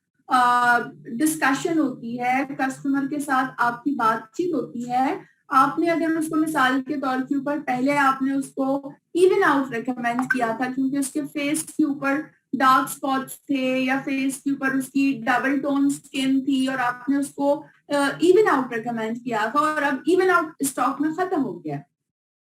डिस्कशन होती है, कस्टमर के साथ आपकी बातचीत होती है। आपने अगर उसको मिसाल के तौर के ऊपर पहले आपने उसको इवन आउट रिकमेंड किया था क्योंकि उसके फेस के ऊपर डार्क स्पॉट्स थे, या फेस के ऊपर उसकी डबल टोन स्किन थी, और आपने उसको इवन आउट रिकमेंड किया था, और अब इवन आउट स्टॉक में खत्म हो गया।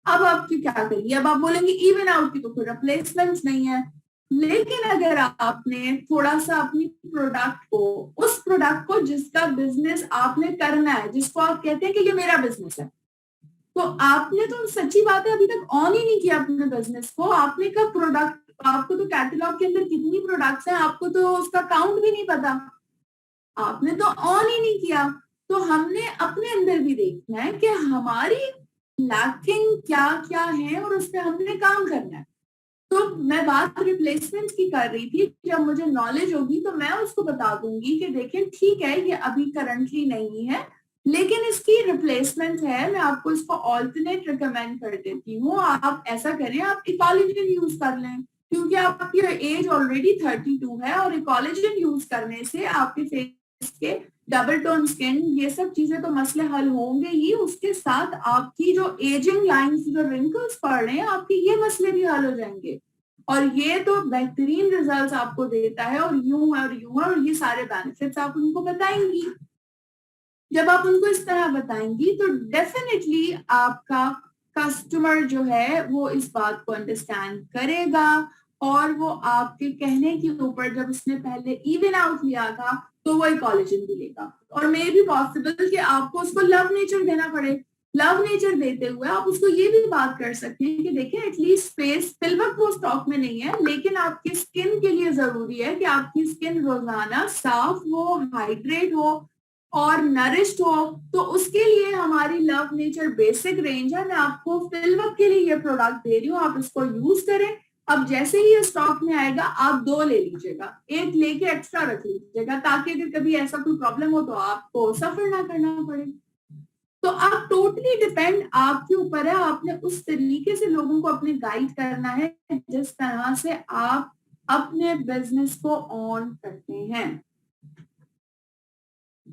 अब आप क्या करिए? अब आप बोलेंगे इवन आउट की तो कोई रिप्लेसमेंट नहीं है। लेकिन अगर आपने थोड़ा सा अपनी प्रोडक्ट को, उस प्रोडक्ट को जिसका बिजनेस आपने करना है, जिसको आप कहते हैं कि ये मेरा बिजनेस है, तो आपने तो सच्ची बात है अभी तक ऑन ही नहीं किया अपने बिजनेस को। आपने कब प्रोडक्ट तो आपको तो कैटलॉग के अंदर कितनी प्रोडक्ट्स हैं आपको तो उसका काउंट भी नहीं पता, आपने तो ऑन ही नहीं किया। तो हमने अपने अंदर भी देखना है कि हमारी लैकिंग क्या क्या है और उस पर हमने काम करना है। तो मैं बात रिप्लेसमेंट की कर रही थी, जब मुझे नॉलेज होगी तो मैं उसको बता दूंगी कि देखें ठीक है ये अभी करंटली नहीं है लेकिन इसकी रिप्लेसमेंट है, मैं आपको इसको ऑल्टरनेट रिकमेंड कर देती हूँ, आप ऐसा करें आप इकोलॉजिन यूज कर लें क्योंकि आपकी एज ऑलरेडी 32 है और इकोलॉजिन यूज करने से आपके फेस के डबल टोन स्किन ये सब चीजें तो मसले हल होंगे ही, उसके साथ आपकी जो एजिंग लाइंस जो रिंकल्स पड़ रहे हैं आपके ये मसले भी हल हो जाएंगे और ये तो बेहतरीन रिजल्ट्स आपको देता है और यूं है और यूं है और ये सारे बेनिफिट्स आप उनको बताएंगी। जब आप उनको इस तरह बताएंगी तो डेफिनेटली आपका कस्टमर जो है वो इस बात को अंडरस्टैंड करेगा और वो आपके कहने के ऊपर जब उसने पहले इवन आउट लिया था तो वो इकोलॉजिन भी लेगा और मे भी पॉसिबल कि आपको उसको लव नेचर देना पड़े। लव नेचर देते हुए आप उसको ये भी बात कर सकते हैं कि देखिए एटलीस्ट फेस फिलवक वो स्टॉक में नहीं है लेकिन आपकी स्किन के लिए जरूरी है कि आपकी स्किन रोजाना साफ हो, हाइड्रेट हो और नरिश्ड हो, तो उसके लिए हमारी लव नेचर बेसिक रेंज है, मैं आपको फिलवक के लिए ये प्रोडक्ट दे रही हूँ, आप इसको यूज करें। अब जैसे ही ये स्टॉक में आएगा आप 2 ले लीजिएगा, एक लेके एक्स्ट्रा रख लीजिएगा ताकि अगर कभी ऐसा कोई प्रॉब्लम हो तो आपको सफर ना करना पड़े। तो आप टोटली डिपेंड आपके ऊपर है, आपने उस तरीके से लोगों को अपने गाइड करना है जिस तरह से आप अपने बिजनेस को ऑन करते हैं।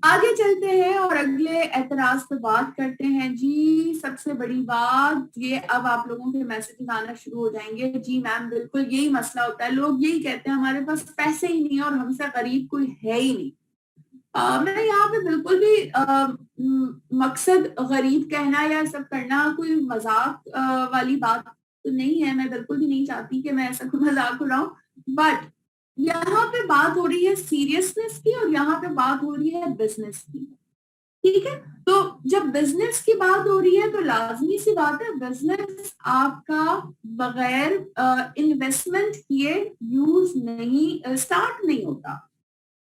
आगे चलते हैं और अगले एतराज पे बात करते हैं। जी सबसे बड़ी बात ये, अब आप लोगों के मैसेजेस आना शुरू हो जाएंगे। जी मैम बिल्कुल यही मसला होता है, लोग यही कहते हैं हमारे पास पैसे ही नहीं है और हमसे गरीब कोई है ही नहीं। मैं यहाँ पे बिल्कुल भी मकसद गरीब कहना या सब करना कोई मजाक वाली बात तो नहीं है, मैं बिल्कुल भी नहीं चाहती कि मैं ऐसा कोई मजाक उड़ाऊं, बट यहाँ पे बात हो रही है सीरियसनेस की और यहाँ पे बात हो रही है बिजनेस की, ठीक है। तो जब बिजनेस की बात हो रही है तो लाजमी सी बात है बिजनेस आपका बगैर इन्वेस्टमेंट किए यूज नहीं स्टार्ट नहीं होता।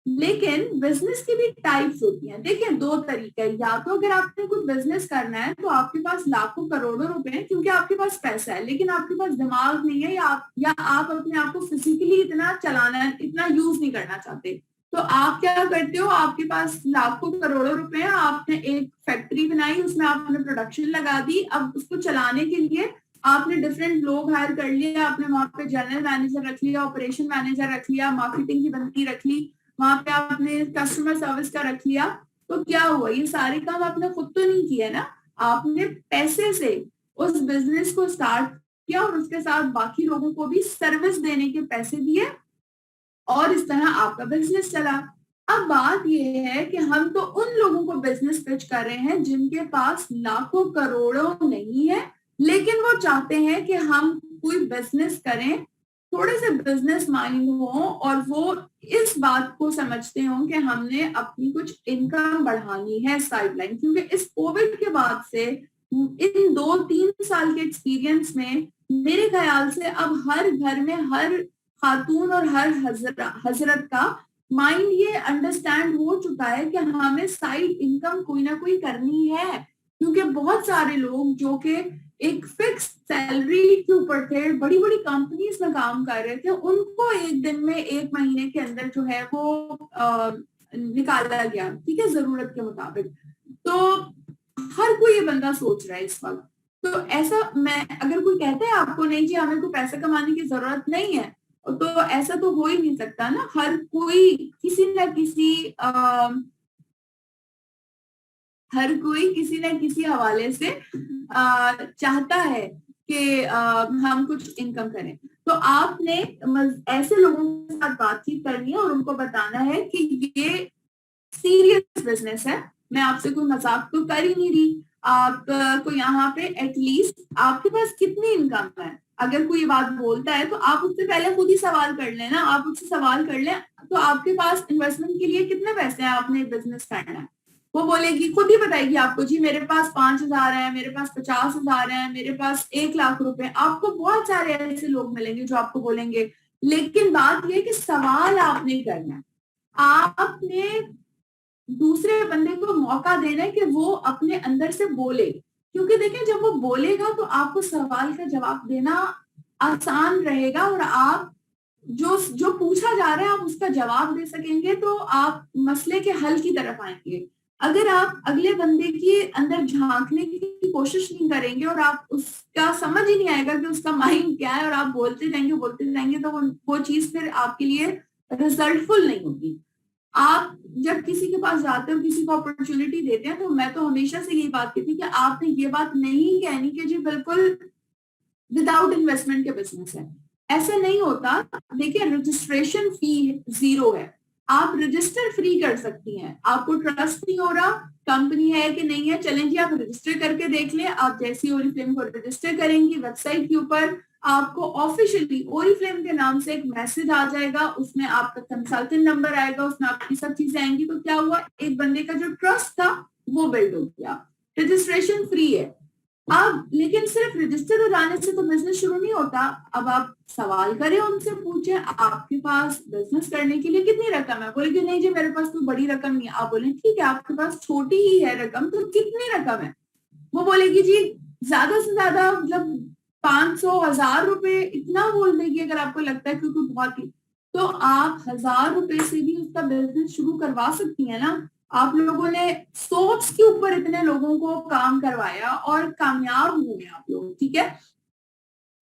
लेकिन बिजनेस की भी टाइप्स होती हैं, देखिए 2 तरीके हैं, या तो अगर आपने कोई बिजनेस करना है तो आपके पास लाखों करोड़ों रुपए हैं क्योंकि आपके पास पैसा है लेकिन आपके पास दिमाग नहीं है या आप अपने आप को फिजिकली इतना चलाना इतना यूज नहीं करना चाहते, तो आप क्या करते हो, आपके पास लाखों करोड़ों रुपए हैं, आपने एक फैक्ट्री बनाई उसमें आपने प्रोडक्शन लगा दी, अब उसको चलाने के लिए आपने डिफरेंट लोग हायर कर लिए, आपने वहां पे जनरल मैनेजर रख लिया, ऑपरेशन मैनेजर रख लिया, मार्केटिंग की बंदी रख ली, वहां पे आपने कस्टमर सर्विस का रख लिया, तो क्या हुआ, ये सारे काम आपने खुद तो नहीं किया ना, आपने पैसे से उस बिजनेस को स्टार्ट किया और उसके साथ बाकी लोगों को भी सर्विस देने के पैसे दिए और इस तरह आपका बिजनेस चला। अब बात यह है कि हम तो उन लोगों को बिजनेस पिच कर रहे हैं जिनके पास लाखों करोड़ों नहीं है लेकिन वो चाहते हैं कि हम कोई बिजनेस करें, थोड़े से बिजनेस माइंड हो और वो इस बात को समझते हो कि हमने अपनी कुछ इनकम बढ़ानी है साइडलाइन, क्योंकि इस कोविड के बाद से इन 2-3 साल के एक्सपीरियंस में मेरे ख्याल से अब हर घर में हर खातून और हर हजरत का माइंड ये अंडरस्टैंड हो चुका है कि हमें साइड इनकम कोई ना कोई करनी है, क्योंकि बहुत सारे लोग जो कि एक फिक्स सैलरी के ऊपर थे, बड़ी बड़ी कंपनीज में काम कर रहे थे, उनको एक दिन में 1 महीने के अंदर जो है वो निकाला गया, ठीक है, जरूरत के मुताबिक। तो हर कोई ये बंदा सोच रहा है इस वक्त, तो ऐसा मैं अगर कोई कहता है आपको नहीं जी हमें कोई पैसे कमाने की जरूरत नहीं है, तो ऐसा तो हो ही नहीं सकता ना, हर कोई किसी न किसी हर कोई किसी न किसी हवाले से चाहता है कि हम कुछ इनकम करें। तो आपने ऐसे लोगों के साथ बातचीत करनी है और उनको बताना है कि ये सीरियस बिजनेस है, मैं आपसे कोई मजाक तो कर ही नहीं रही, आपको यहाँ पे एटलीस्ट आपके पास कितनी इनकम है, अगर कोई बात बोलता है तो आप उससे पहले खुद ही सवाल कर लेना, आप उससे सवाल कर लें तो आपके पास इन्वेस्टमेंट के लिए कितने पैसे हैं, आपने बिजनेस करना है, वो बोलेगी, खुद ही बताएगी आपको, जी मेरे पास 5,000 है, मेरे पास 50,000 है, मेरे पास 1 लाख रुपए। आपको बहुत सारे ऐसे लोग मिलेंगे जो आपको बोलेंगे, लेकिन बात यह कि सवाल आपने करना है, आपने दूसरे बंदे को मौका देना है कि वो अपने अंदर से बोले, क्योंकि देखिए जब वो बोलेगा तो आपको सवाल का जवाब देना आसान रहेगा और आप जो जो पूछा जा रहा है आप उसका जवाब दे सकेंगे, तो आप मसले के हल की तरफ आएंगे। अगर आप अगले बंदे के अंदर झांकने की कोशिश नहीं करेंगे और आप उसका समझ ही नहीं आएगा कि उसका माइंड क्या है और आप बोलते जाएंगे तो वो चीज फिर आपके लिए रिजल्टफुल नहीं होगी। आप जब किसी के पास जाते हो, किसी को अपॉर्चुनिटी देते हैं, तो मैं तो हमेशा से यही बात कहती कि आपने ये बात नहीं कहनी कि जी बिल्कुल विदाउट इन्वेस्टमेंट के बिजनेस है, ऐसा नहीं होता। देखिए रजिस्ट्रेशन फी 0 है, आप रजिस्टर फ्री कर सकती हैं। आपको ट्रस्ट नहीं हो रहा कंपनी है कि नहीं है, चलें जी आप रजिस्टर करके देख लें। आप जैसी ओरिफ्लेम को रजिस्टर करेंगी वेबसाइट के ऊपर, आपको ऑफिशियली ओरिफ्लेम के नाम से एक मैसेज आ जाएगा, उसमें आपका कंसल्टेंट नंबर आएगा, उसमें आपकी सब चीजें आएंगी। तो क्या हुआ, एक बंदे का जो ट्रस्ट था वो बिल्ड हो गया। रजिस्ट्रेशन फ्री है। अब लेकिन सिर्फ रजिस्टर हो जाने से तो बिजनेस शुरू नहीं होता। अब आप सवाल करें, उनसे पूछें आपके पास बिजनेस करने के लिए कितनी रकम है। बोले कि नहीं जी मेरे पास कोई बड़ी रकम नहीं है। आप बोले ठीक है आपके पास छोटी ही है रकम, तो कितनी रकम है। वो बोलेगी जी ज्यादा से ज्यादा मतलब 500 1,000 रुपए, इतना बोल देगी अगर आपको लगता है क्योंकि बहुत ही, तो आप 1,000 रुपए से भी उसका बिजनेस शुरू करवा सकती है ना। आप लोगों ने सोप्स के ऊपर इतने लोगों को काम करवाया और कामयाब हुए आप लोग, ठीक है।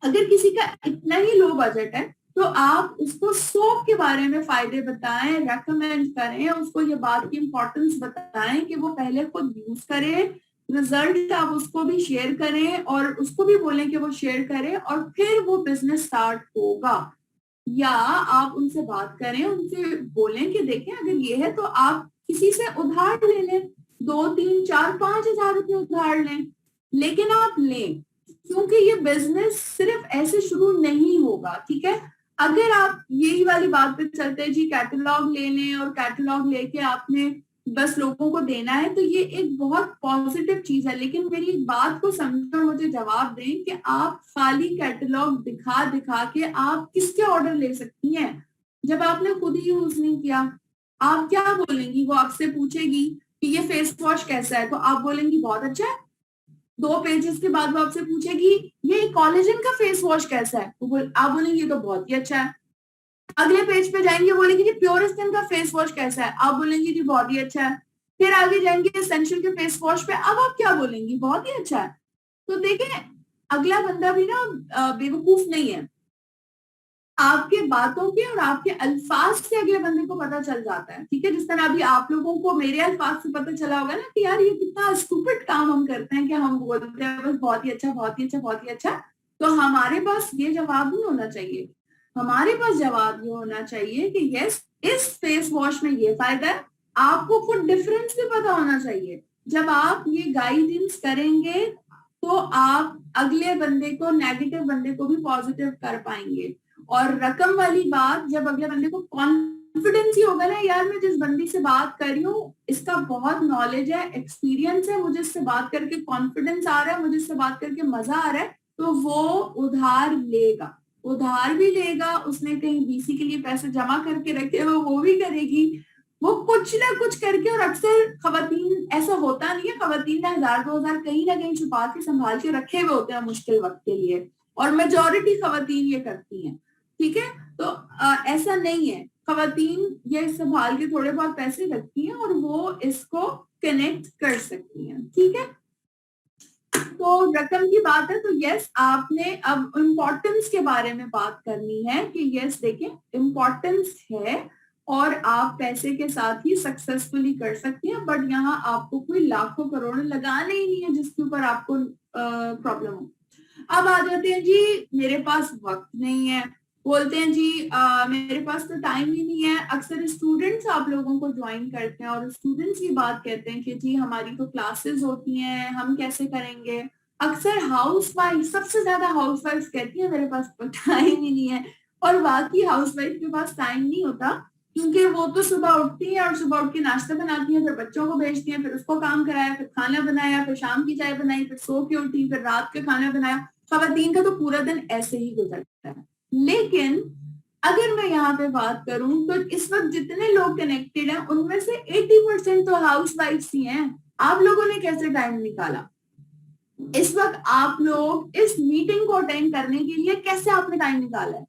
अगर किसी का इतना ही लो बजट है तो आप उसको सोप के बारे में फायदे बताएं, रेकमेंड करें, उसको ये बात की इंपॉर्टेंस बताएं कि वो पहले खुद यूज करे, रिजल्ट आप उसको भी शेयर करें और उसको भी बोलें कि वो शेयर करे और फिर वो बिजनेस स्टार्ट होगा। या आप उनसे बात करें, उनसे बोलें कि देखें अगर ये है तो आप किसी से उधार ले लें, 2 3 4 5 हज़ार रुपए उधार लें, लेकिन आप लें, क्योंकि ये बिजनेस सिर्फ ऐसे शुरू नहीं होगा, ठीक है। अगर आप यही वाली बात पे चलते हैं जी कैटलॉग ले लें और कैटलॉग लेके आपने बस लोगों को देना है, तो ये एक बहुत पॉजिटिव चीज है, लेकिन मेरी एक बात को समझो, मुझे जवाब दें कि आप खाली कैटलॉग दिखा दिखा के आप किसके ऑर्डर ले सकती हैं जब आपने खुद ही यूज नहीं किया। आप क्या बोलेंगी, वो आपसे पूछेगी कि ये फेस वॉश कैसा है, तो आप बोलेंगी बहुत अच्छा है। 2 पेजेस के बाद वो आपसे पूछेगी ये कोलेजन का फेस वॉश कैसा है, आप बोलेंगे ये तो बहुत ही अच्छा है। अगले पेज पे जाएंगे, बोलेंगे जी प्योर स्किन का फेस वॉश कैसा है, आप बोलेंगे जी बहुत ही अच्छा है। फिर आगे जाएंगे एसेंशियल के फेस वॉश पे, अब आप क्या बोलेंगी, बहुत ही अच्छा है। तो देखिए अगला बंदा भी ना बेवकूफ नहीं है, आपके बातों के और आपके अल्फाज से अगले बंदे को पता चल जाता है, ठीक है। जिस तरह अभी आप लोगों को मेरे अल्फाज से पता चला होगा ना कि यार ये कितना स्टूपिड काम हम करते हैं कि हम बोलते हैं बस बहुत ही अच्छा बहुत ही अच्छा बहुत ही अच्छा। तो हमारे पास ये जवाब नहीं होना चाहिए, हमारे पास जवाब ये होना चाहिए कि यस इस फेस वॉश में ये फायदा है। आपको खुद डिफरेंस भी पता होना चाहिए। जब आप ये गाइडेंस करेंगे तो आप अगले बंदे को, नेगेटिव बंदे को भी पॉजिटिव कर पाएंगे। और रकम वाली बात, जब अगले बंदे को कॉन्फिडेंस ही होगा ना, यार मैं जिस बंदी से बात कर रही हूँ इसका बहुत नॉलेज है, एक्सपीरियंस है, मुझे इससे बात करके कॉन्फिडेंस आ रहा है, मुझे इससे बात करके मजा आ रहा है, तो वो उधार लेगा, उधार भी लेगा। उसने कहीं बीसी के लिए पैसे जमा करके रखे हो वो भी करेगी, वो कुछ ना कुछ करके। और अक्सर खवातीन, ऐसा होता नहीं है, खवातीन ने 1,000 2,000 कहीं ना कहीं छुपा के संभाल के रखे हुए होते हैं मुश्किल वक्त के लिए, और मेजोरिटी खवातीन ये करती हैं, ठीक है। तो ऐसा नहीं है, खवातीन ये संभाल के थोड़े बहुत पैसे रखती हैं और वो इसको कनेक्ट कर सकती हैं, ठीक है। तो रकम की बात है तो यस आपने अब इम्पोर्टेंस के बारे में बात करनी है कि यस देखिए इम्पोर्टेंस है और आप पैसे के साथ ही सक्सेसफुली कर सकती हैं, बट यहाँ आपको कोई लाखों करोड़ लगाने ही नहीं है जिसके ऊपर आपको प्रॉब्लम हो। अब आ जाते हैं जी मेरे पास वक्त नहीं है, बोलते हैं जी मेरे पास तो टाइम ही नहीं है। अक्सर स्टूडेंट्स आप लोगों को ज्वाइन करते हैं और स्टूडेंट्स की बात कहते हैं कि जी हमारी तो क्लासेस होती हैं, हम कैसे करेंगे। अक्सर हाउस वाइफ, सबसे ज्यादा हाउस वाइफ कहती है मेरे पास तो टाइम ही नहीं है, और बाकी हाउस वाइफ के पास टाइम नहीं होता क्योंकि वो तो सुबह उठती है और सुबह उठ के नाश्ता बनाती है, फिर बच्चों को भेजती है, फिर उसको काम कराया, फिर खाना बनाया, फिर शाम की चाय बनाई, फिर सो के उठी, फिर रात का खाना बनाया। खवातीन का तो पूरा दिन ऐसे ही गुजरता है। लेकिन अगर मैं यहाँ पे बात करूं तो इस वक्त जितने लोग कनेक्टेड हैं उनमें से 80% तो हाउस वाइफ्स ही हैं। आप लोगों ने कैसे टाइम निकाला? इस वक्त आप लोग इस मीटिंग को अटेंड करने के लिए कैसे आपने टाइम निकाला है?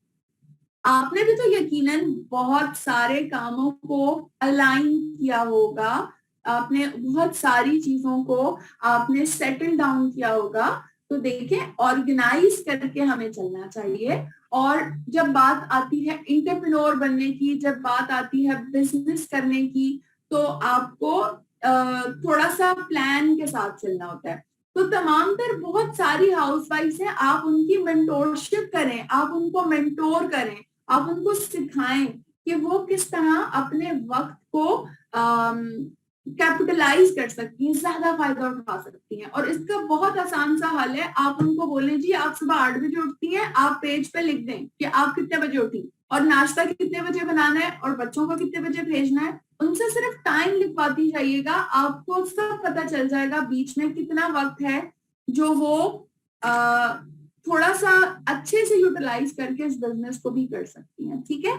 आपने भी तो यकीनन बहुत सारे कामों को अलाइन किया होगा, आपने बहुत सारी चीजों को आपने सेटल डाउन किया होगा। तो देखें, ऑर्गेनाइज करके हमें चलना चाहिए। और जब बात आती है इंटरप्रेन्योर बनने की, जब बात आती है बिजनेस करने की, तो आपको थोड़ा सा प्लान के साथ चलना होता है। तो तमाम तर बहुत सारी हाउसवाइफ्स हैं, आप उनकी मेंटोरशिप करें, आप उनको मेंटोर करें, आप उनको सिखाएं कि वो किस तरह अपने वक्त को कैपिटलाइज कर सकती हैं, ज्यादा फायदा उठा सकती हैं। और इसका बहुत आसान सा हल है, आप उनको बोलें जी आप सुबह 8 बजे उठती हैं, आप पेज पे लिख दें कि आप कितने बजे उठी और नाश्ता कितने बजे बनाना है और बच्चों को कितने बजे भेजना है। उनसे सिर्फ टाइम लिखवाती जाइएगा, आपको सब पता चल जाएगा बीच में कितना वक्त है जो वो थोड़ा सा अच्छे से यूटिलाइज करके इस बिजनेस को भी कर सकती हैं। ठीक है,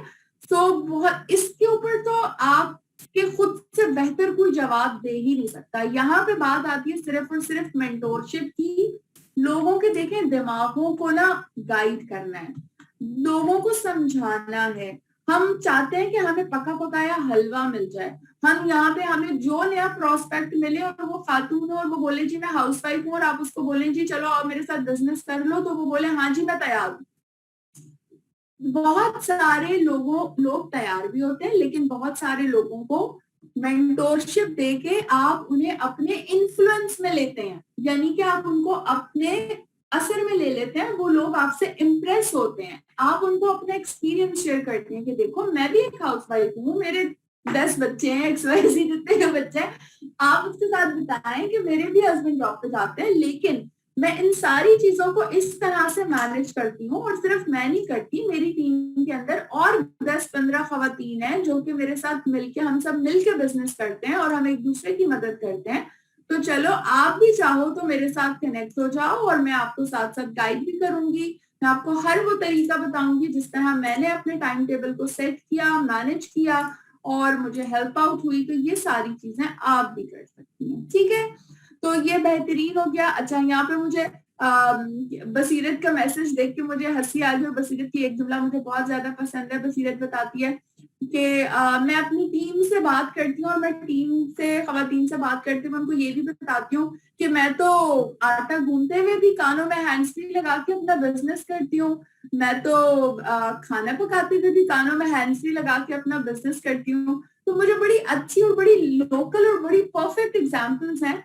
तो बहुत इसके ऊपर तो आप कि खुद से बेहतर कोई जवाब दे ही नहीं सकता। यहाँ पे बात आती है सिर्फ और सिर्फ मेंटोरशिप की। लोगों के देखें दिमागों को ना गाइड करना है, लोगों को समझाना है। हम चाहते हैं कि हमें पका पकाया हलवा मिल जाए। हम यहाँ पे हमें जो नया प्रोस्पेक्ट मिले और वो खातून हो और वो बोले जी मैं हाउसवाइफ हूँ, और आप उसको बोले जी चलो आप मेरे साथ बिजनेस कर लो, तो वो बोले हाँ जी मैं तैयार हूँ। बहुत सारे लोग तैयार भी होते हैं, लेकिन बहुत सारे लोगों को मेंटोरशिप देके आप उन्हें अपने इन्फ्लुएंस में लेते हैं, यानी कि आप उनको अपने असर में ले लेते हैं। वो लोग आपसे इम्प्रेस होते हैं, आप उनको अपना एक्सपीरियंस शेयर करते हैं कि देखो मैं भी एक हाउसवाइफ हूँ, मेरे 10 बच्चे हैं, XYZ जितने बच्चे हैं। आप उसके साथ बताएं कि मेरे भी हस्बैंड जॉब पे जाते हैं, लेकिन मैं इन सारी चीजों को इस तरह से मैनेज करती हूँ। और सिर्फ मैं नहीं करती, मेरी टीम के अंदर और 10-15 खवातीन हैं जो कि मेरे साथ मिलके, हम सब मिलके बिजनेस करते हैं और हम एक दूसरे की मदद करते हैं। तो चलो आप भी चाहो तो मेरे साथ कनेक्ट हो जाओ और मैं आपको साथ साथ गाइड भी करूंगी। मैं आपको हर वो तरीका बताऊंगी जिस तरह मैंने अपने टाइम टेबल को सेट किया, मैनेज किया और मुझे हेल्प आउट हुई। तो ये सारी चीजें आप भी कर सकती हैं। ठीक है, तो ये बेहतरीन हो गया। अच्छा, यहाँ पे मुझे बसीरत का मैसेज देख के मुझे हंसी आ गई, और बसीरत की एक जुमला मुझे बहुत ज्यादा पसंद है। बसीरत बताती है कि मैं अपनी टीम से बात करती हूँ और मैं टीम से, खवातीन से बात करती हूँ, मैं उनको ये भी बताती हूँ कि मैं तो आटा गूंथते हुए भी कानों में हैंड्स फ्री लगा के अपना बिजनेस करती हूँ, मैं तो खाना पकाते हुए भी कानों में हैंड्स फ्री लगा के अपना बिजनेस करती हूँ। तो मुझे बड़ी अच्छी और बड़ी लोकल और बड़ी परफेक्ट एग्जाम्पल्स हैं,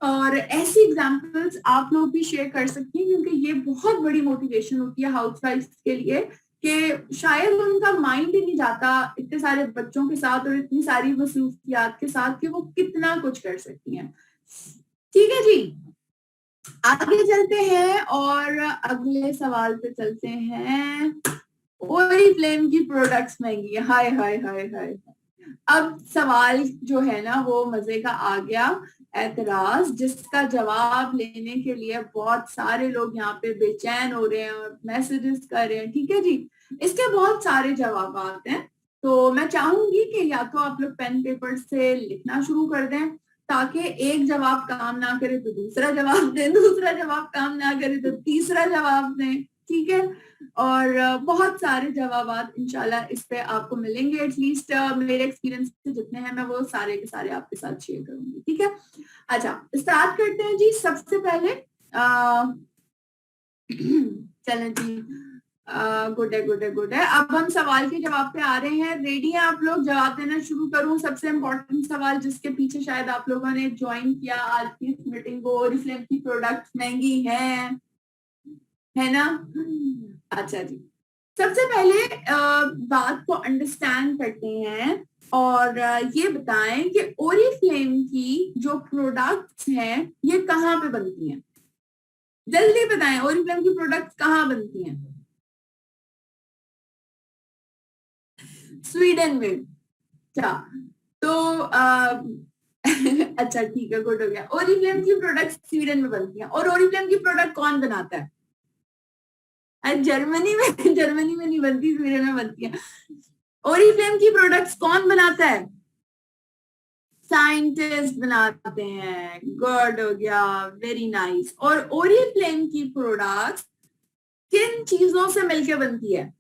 और ऐसी एग्जाम्पल्स आप लोग भी शेयर कर सकती हैं, क्योंकि ये बहुत बड़ी मोटिवेशन होती है हाउसवाइफ के लिए कि शायद उनका माइंड ही नहीं जाता इतने सारे बच्चों के साथ और इतनी सारी मसरूफियात के साथ कि वो कितना कुछ कर सकती हैं। ठीक है जी, आगे चलते हैं और अगले सवाल पे चलते हैं। ओरिफ्लेम की प्रोडक्ट्स महंगी है, हाय हाय हाय हाय। अब सवाल जो है ना वो मजे का आ गया, एतराज जिसका जवाब लेने के लिए बहुत सारे लोग यहाँ पे बेचैन हो रहे हैं और मैसेजेस कर रहे हैं। ठीक है जी, इसके बहुत सारे जवाब हैं। तो मैं चाहूंगी कि या तो आप लोग पेन पेपर से लिखना शुरू कर दें, ताकि एक जवाब काम ना करे तो दूसरा जवाब दें, दूसरा जवाब काम ना करे तो तीसरा जवाब दें। ठीक है, और बहुत सारे जवाब इंशाल्लाह इस पे आपको मिलेंगे। एटलीस्ट मेरे एक्सपीरियंस से जितने हैं मैं वो सारे के सारे आपके साथ शेयर करूंगी। ठीक है, अच्छा स्टार्ट करते हैं जी। सबसे पहले चलें जी, गुड है गुड है गुड है। अब हम सवाल के जवाब पे आ रहे हैं। रेडी हैं आप लोग? जवाब देना शुरू करूं। सबसे इम्पोर्टेंट सवाल जिसके पीछे शायद आप लोगों ने ज्वाइन किया आज की इस मीटिंग को, ओरिफ्लेम की प्रोडक्ट्स महंगी है ना? अच्छा जी, सबसे पहले बात को अंडरस्टैंड करते हैं और ये बताएं कि ओरिफ्लेम की जो प्रोडक्ट्स हैं ये कहाँ पे बनती हैं? जल्दी बताएं, ओरिफ्लेम की प्रोडक्ट्स कहाँ बनती हैं? स्वीडन में। अच्छा तो अच्छा ठीक है, गुड हो गया। ओरिफ्लेम की प्रोडक्ट स्वीडन में बनती है, और ओरिफ्लेम की प्रोडक्ट कौन बनाता है? जर्मनी में जर्मनी में नहीं बनती, स्वीडन में बनती है। ओरिफ्लेम की प्रोडक्ट्स कौन बनाता है? साइंटिस्ट बनाते हैं। गुड हो गया, वेरी नाइस। और ओरिफ्लेम की प्रोडक्ट्स किन चीजों से मिलकर बनती है?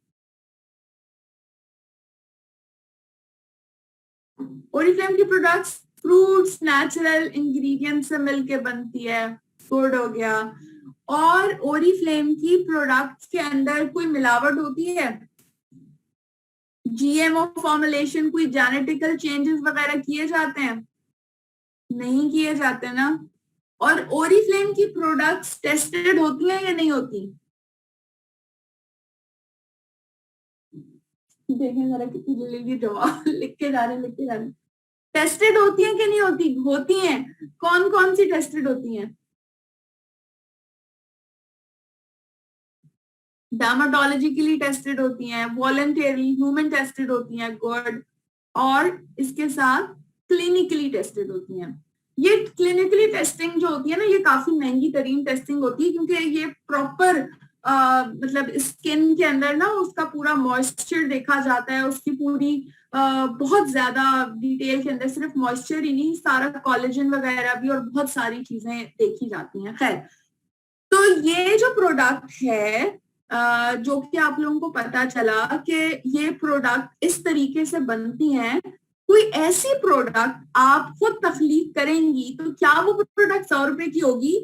ओरिफ्लेम की प्रोडक्ट्स फ्रूट्स, नेचुरल इंग्रेडिएंट से मिलकर बनती है। गुड हो गया। और ओरिफ्लेम की प्रोडक्ट्स के अंदर कोई मिलावट होती है? जीएमओ फॉर्मुलेशन, कोई जेनेटिकल चेंजेस वगैरह किए जाते हैं? नहीं किए जाते ना। और ओरिफ्लेम की प्रोडक्ट्स टेस्टेड होती हैं या नहीं होती? देखें जरा कितनी जल्दी जवाब लिख के जा रहे, लिख के जा रहे। टेस्टेड होती हैं कि नहीं होती? होती हैं। कौन कौन सी टेस्टेड होती हैं? डर्माटोलॉजिकली टेस्टेड होती हैं, वॉलंटियरली ह्यूमन टेस्टेड होती हैं। गुड। और इसके साथ क्लिनिकली टेस्टेड होती हैं। ये क्लिनिकली टेस्टिंग जो होती है ना, ये काफी महंगी तरीन टेस्टिंग होती है, क्योंकि ये प्रॉपर मतलब स्किन के अंदर ना उसका पूरा मॉइस्चर देखा जाता है, उसकी पूरी बहुत ज्यादा डिटेल के अंदर, सिर्फ मॉइस्चर ही नहीं, सारा कोलेजन वगैरह भी और बहुत सारी चीजें देखी जाती हैं। खैर, तो ये जो प्रोडक्ट है जो कि आप लोगों को पता चला कि ये प्रोडक्ट इस तरीके से बनती हैं, कोई ऐसी प्रोडक्ट आप खुद तख्लीक करेंगी तो क्या वो प्रोडक्ट 100 रुपए की होगी?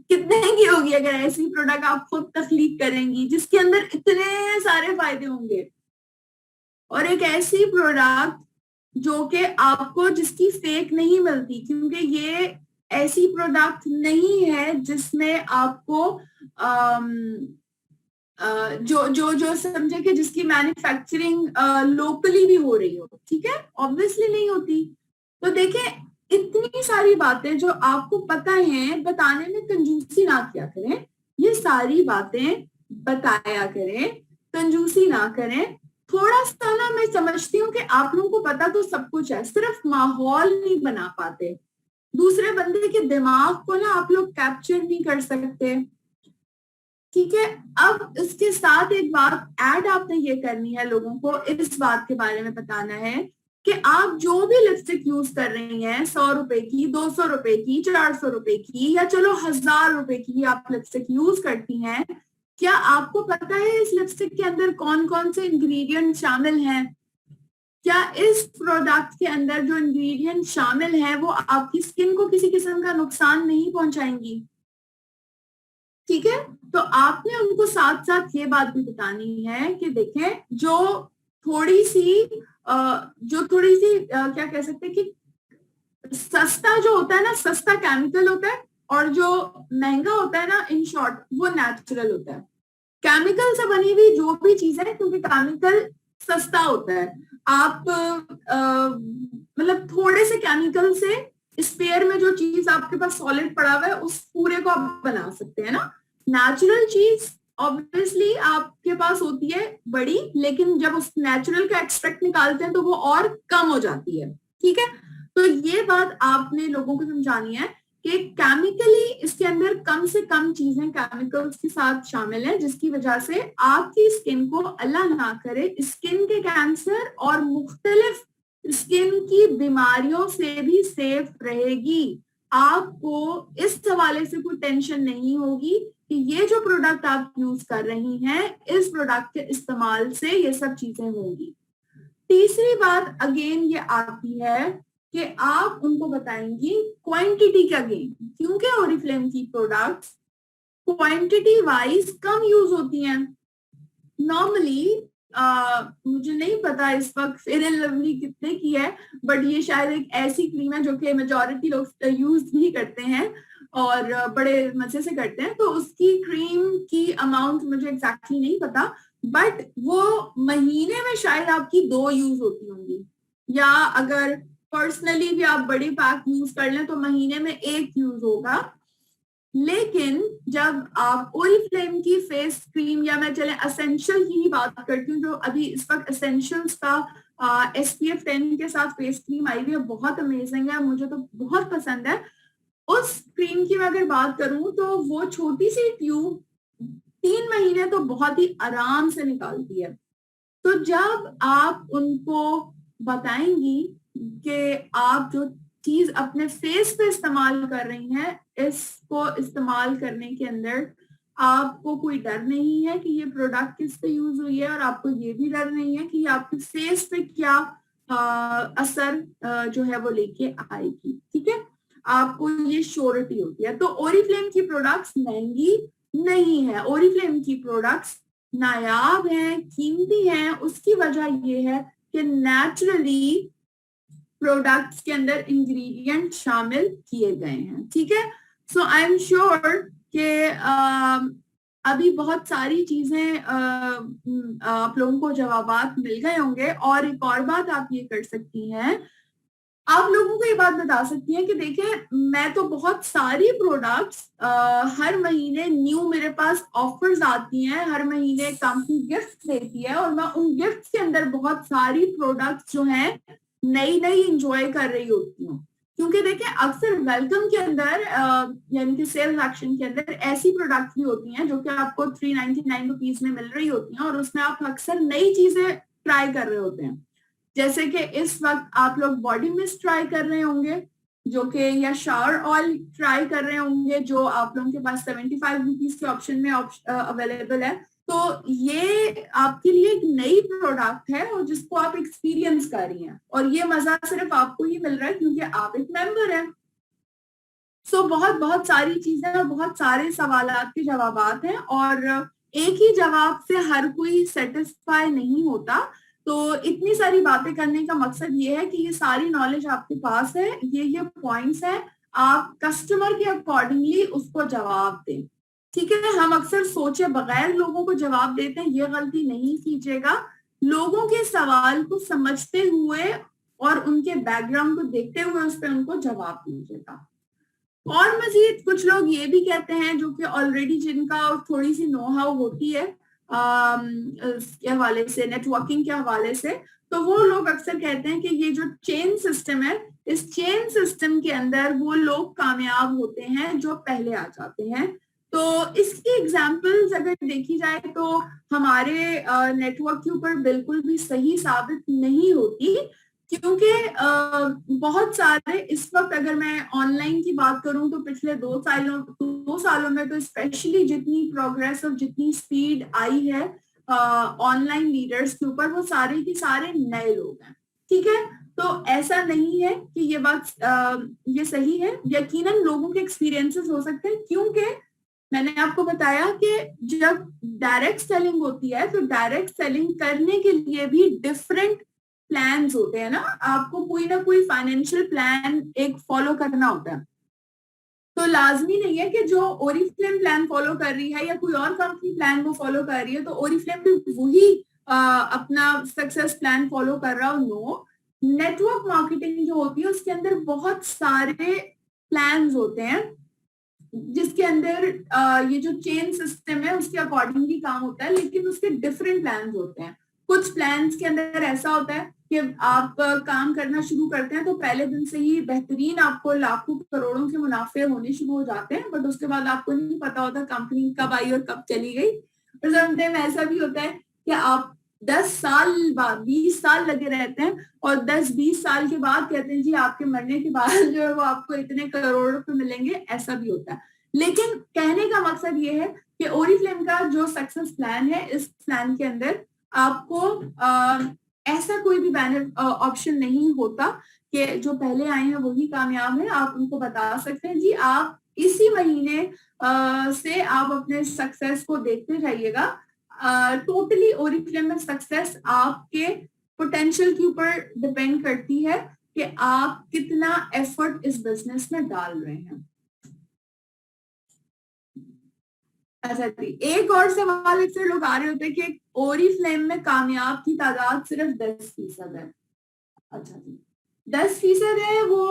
कितने की होगी अगर ऐसी प्रोडक्ट आप खुद तख्लीक करेंगी जिसके अंदर इतने सारे फायदे होंगे? और एक ऐसी प्रोडक्ट जो कि आपको, जिसकी फेक नहीं मिलती, क्योंकि ये ऐसी प्रोडक्ट नहीं है जिसमें आपको जो जो जो समझे कि जिसकी मैन्युफैक्चरिंग लोकली भी हो रही हो, ठीक है, ऑब्वियसली नहीं होती। तो देखें, इतनी सारी बातें जो आपको पता है, बताने में कंजूसी ना किया करें। ये सारी बातें बताया करें, कंजूसी ना करें। थोड़ा सा ना, मैं समझती हूँ कि आप लोगों को पता तो सब कुछ है, सिर्फ माहौल नहीं बना पाते। दूसरे बंदे के दिमाग को ना आप लोग कैप्चर नहीं कर सकते, ठीक है। अब इसके साथ एक बात ऐड आपने ये करनी है, लोगों को इस बात के बारे में बताना है कि आप जो भी लिपस्टिक यूज कर रही हैं, 100 रुपए की, 200 रुपए की, 400 रुपए की, या चलो 1000 रुपए की आप लिपस्टिक यूज करती हैं, क्या आपको पता है इस लिपस्टिक के अंदर कौन कौन से इंग्रेडिएंट शामिल हैं? क्या इस प्रोडक्ट के अंदर जो इंग्रेडिएंट शामिल हैं वो आपकी स्किन को किसी किस्म का नुकसान नहीं पहुंचाएंगी? ठीक है। तो आपने उनको साथ साथ ये बात भी बतानी है कि देखें, जो थोड़ी सी क्या कह सकते हैं कि सस्ता जो होता है ना, सस्ता केमिकल होता है, और जो महंगा होता है ना, इन शॉर्ट, वो नेचुरल होता है। केमिकल से बनी हुई जो भी चीज है, क्योंकि केमिकल सस्ता होता है, आप मतलब थोड़े से केमिकल से स्पेयर में जो चीज आपके पास सॉलिड पड़ा हुआ है उस पूरे को आप बना सकते हैं ना। नेचुरल चीज ऑब्वियसली आपके पास होती है बड़ी, लेकिन जब उस नेचुरल का एक्सट्रैक्ट निकालते हैं तो वो और कम हो जाती है, ठीक है। तो ये बात आपने लोगों को समझानी है कि केमिकली इसके अंदर कम से कम चीजें केमिकल्स के साथ शामिल हैं, जिसकी वजह से आपकी स्किन को, अल्लाह ना करे, स्किन के कैंसर और मुख्तलिफ स्किन की बीमारियों से भी सेफ रहेगी। आपको इस हवाले से कोई टेंशन नहीं होगी कि ये जो प्रोडक्ट आप यूज कर रही हैं, इस प्रोडक्ट के इस्तेमाल से ये सब चीजें होंगी। तीसरी बात अगेन ये आती है कि आप उनको बताएंगी क्वांटिटी का गेम, क्योंकि ओरिफ्लेम की प्रोडक्ट्स क्वांटिटी वाइज कम यूज होती हैं। नॉर्मली मुझे नहीं पता इस वक्त फेयर एंड लवली कितने की है, बट ये शायद एक ऐसी क्रीम है जो कि मेजॉरिटी लोग यूज भी करते हैं और बड़े मजे से करते हैं। तो उसकी क्रीम की अमाउंट मुझे एग्जैक्टली नहीं पता, बट वो महीने में शायद आपकी 2 यूज होती होंगी, या अगर पर्सनली भी आप बड़ी पैक यूज कर लें तो महीने में 1 यूज होगा। लेकिन जब आप ओरिफ्लेम की फेस क्रीम, या मैं चले एसेंशियल की ही बात करती हूँ, जो अभी इस वक्त एसेंशियल्स का SPF 10 के साथ फेस क्रीम आई हुई है, बहुत अमेजिंग है, मुझे तो बहुत पसंद है। उस क्रीम की मैं अगर बात करूं तो वो छोटी सी ट्यूब 3 महीने तो बहुत ही आराम से निकालती है। तो जब आप उनको बताएंगी कि आप जो चीज अपने फेस पे इस्तेमाल कर रही हैं, इसको इस्तेमाल करने के अंदर आपको कोई डर नहीं है कि ये प्रोडक्ट किस पे यूज हुई है, और आपको ये भी डर नहीं है कि ये आपके फेस पे क्या असर जो है वो लेके आएगी, ठीक है, आपको ये श्योरिटी होती है। तो ओरिफ्लेम की प्रोडक्ट्स महंगी नहीं है, ओरिफ्लेम की प्रोडक्ट्स नायाब हैं, कीमती हैं। उसकी वजह ये है कि नेचुरली प्रोडक्ट्स के अंदर इंग्रेडिएंट शामिल किए गए हैं, ठीक है। सो आई एम श्योर कि अभी बहुत सारी चीजें आप लोगों को जवाबात मिल गए होंगे। और एक और बात आप ये कर सकती हैं, आप लोगों को ये बात बता सकती हैं कि देखिए, मैं तो बहुत सारी प्रोडक्ट्स हर महीने न्यू मेरे पास ऑफर्स आती हैं, हर महीने कंपनी गिफ्ट देती है, और मैं उन गिफ्ट के अंदर बहुत सारी प्रोडक्ट्स जो हैं नई नई इंजॉय कर रही होती हूँ। क्योंकि देखिए, अक्सर वेलकम के अंदर यानी कि सेल्स एक्शन के अंदर ऐसी प्रोडक्ट्स भी होती हैं जो कि आपको 399 रुपीज में मिल रही होती हैं, और उसमें आप अक्सर नई चीजें ट्राई कर रहे होते हैं। जैसे कि इस वक्त आप लोग बॉडी मिस्ट ट्राई कर रहे होंगे, जो कि, या शावर ऑयल ट्राई कर रहे होंगे, जो आप लोगों के पास 75 रुपीज के ऑप्शन में अवेलेबल है। तो ये आपके लिए एक नई प्रोडक्ट है, और जिसको आप एक्सपीरियंस कर रही हैं, और ये मजा सिर्फ आपको ही मिल रहा है क्योंकि आप एक मेंबर हैं। सो बहुत बहुत सारी चीजें और बहुत सारे सवालात के जवाबात हैं, और एक ही जवाब से हर कोई सेटिस्फाई नहीं होता। तो इतनी सारी बातें करने का मकसद ये है कि ये सारी नॉलेज आपके पास है, ये पॉइंट्स हैं, आप कस्टमर के अकॉर्डिंगली उसको जवाब दें, ठीक है। हम अक्सर सोचे बगैर लोगों को जवाब देते हैं, ये गलती नहीं कीजिएगा। लोगों के सवाल को समझते हुए और उनके बैकग्राउंड को देखते हुए उस पर उनको जवाब दीजिएगा। और मजीद कुछ लोग ये भी कहते हैं, जो कि ऑलरेडी जिनका थोड़ी सी नो हाउ होती है के हवाले से, नेटवर्किंग के हवाले से, तो वो लोग अक्सर कहते हैं कि ये जो चेन सिस्टम है, इस चेन सिस्टम के अंदर वो लोग कामयाब होते हैं जो पहले आ जाते हैं। तो इसकी एग्जांपल्स अगर देखी जाए तो हमारे नेटवर्क के ऊपर बिल्कुल भी सही साबित नहीं होती, क्योंकि बहुत सारे इस वक्त, अगर मैं ऑनलाइन की बात करूं तो पिछले 2 सालों में तो स्पेशली जितनी प्रोग्रेस और जितनी स्पीड आई है ऑनलाइन लीडर्स के ऊपर, वो सारे के सारे नए लोग हैं, ठीक है। तो ऐसा नहीं है कि ये बात ये सही है, यकीनन लोगों के एक्सपीरियंसेस हो सकते हैं, क्योंकि मैंने आपको बताया कि जब डायरेक्ट सेलिंग होती है तो डायरेक्ट सेलिंग करने के लिए भी डिफरेंट प्लान्स होते हैं ना, आपको कोई ना कोई फाइनेंशियल प्लान एक फॉलो करना होता है। तो लाजमी नहीं है कि जो ओरिफ्लेम प्लान फॉलो कर रही है या कोई और कंपनी प्लान वो फॉलो कर रही है तो ओरिफ्लेम भी वही अपना सक्सेस प्लान फॉलो कर रहा हो। नो, नेटवर्क मार्केटिंग जो होती है उसके अंदर बहुत सारे प्लान्स होते हैं, जिसके अंदर ये जो चेन सिस्टम है उसके अकॉर्डिंगली काम होता है, लेकिन उसके डिफरेंट प्लान्स होते हैं। कुछ प्लान्स के अंदर ऐसा होता है कि आप काम करना शुरू करते हैं तो पहले दिन से ही बेहतरीन आपको लाखों करोड़ों के मुनाफे होने शुरू हो जाते हैं, बट उसके बाद आपको नहीं पता होता कंपनी कब आई और कब चली गई। और समटाइम ऐसा भी होता है कि आप 10 साल बाद 20 साल लगे रहते हैं और 10-20 साल के बाद कहते हैं जी आपके मरने के बाद जो है वो आपको इतने करोड़ रुपए मिलेंगे, ऐसा भी होता है। लेकिन कहने का मकसद ये है कि ओरिफ्लेम का जो सक्सेस प्लान है, इस प्लान के अंदर आपको ऐसा कोई भी बैनर ऑप्शन नहीं होता कि जो पहले आए हैं वही कामयाब है। आप उनको बता सकते हैं जी आप इसी महीने से आप अपने सक्सेस को देखते जाइएगा। टोटली ओरिफ्लेम में सक्सेस आपके पोटेंशियल के ऊपर डिपेंड करती है कि आप कितना एफर्ट इस बिजनेस में डाल रहे हैं। अच्छा जी, एक और सवाल अक्सर लोग आ रहे होते हैं कि ओरिफ्लेम में कामयाब की तादाद सिर्फ 10% है। अच्छा जी, 10% है वो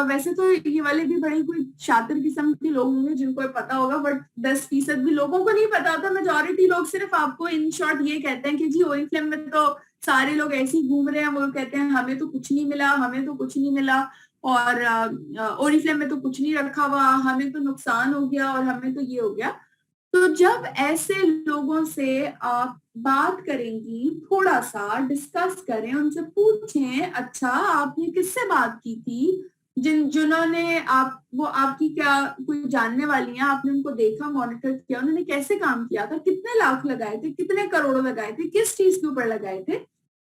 वैसे तो ये वाले भी बड़े कोई शातिर किस्म के लोग होंगे जिनको ये पता होगा, बट 10% भी लोगों को नहीं पता होता। मेजोरिटी लोग सिर्फ आपको इन शॉर्ट ये कहते हैं कि जी ओरिफ्लेम में तो सारे लोग ऐसे ही घूम रहे हैं, वो कहते हैं हमें तो कुछ नहीं मिला, हमें तो कुछ नहीं मिला, और ओरिफ्लेम में तो कुछ नहीं रखा हुआ, हमें तो नुकसान हो गया और हमें तो ये हो गया। तो जब ऐसे लोगों से आप बात करेंगी, थोड़ा सा डिस्कस करें, उनसे पूछें अच्छा आपने किससे बात की थी, जिन्होंने आप, वो आपकी क्या कोई जानने वाली हैं, आपने उनको देखा, मॉनिटर किया, उन्होंने कैसे काम किया था, कितने लाख लगाए थे, कितने करोड़ लगाए थे, किस चीज के ऊपर लगाए थे।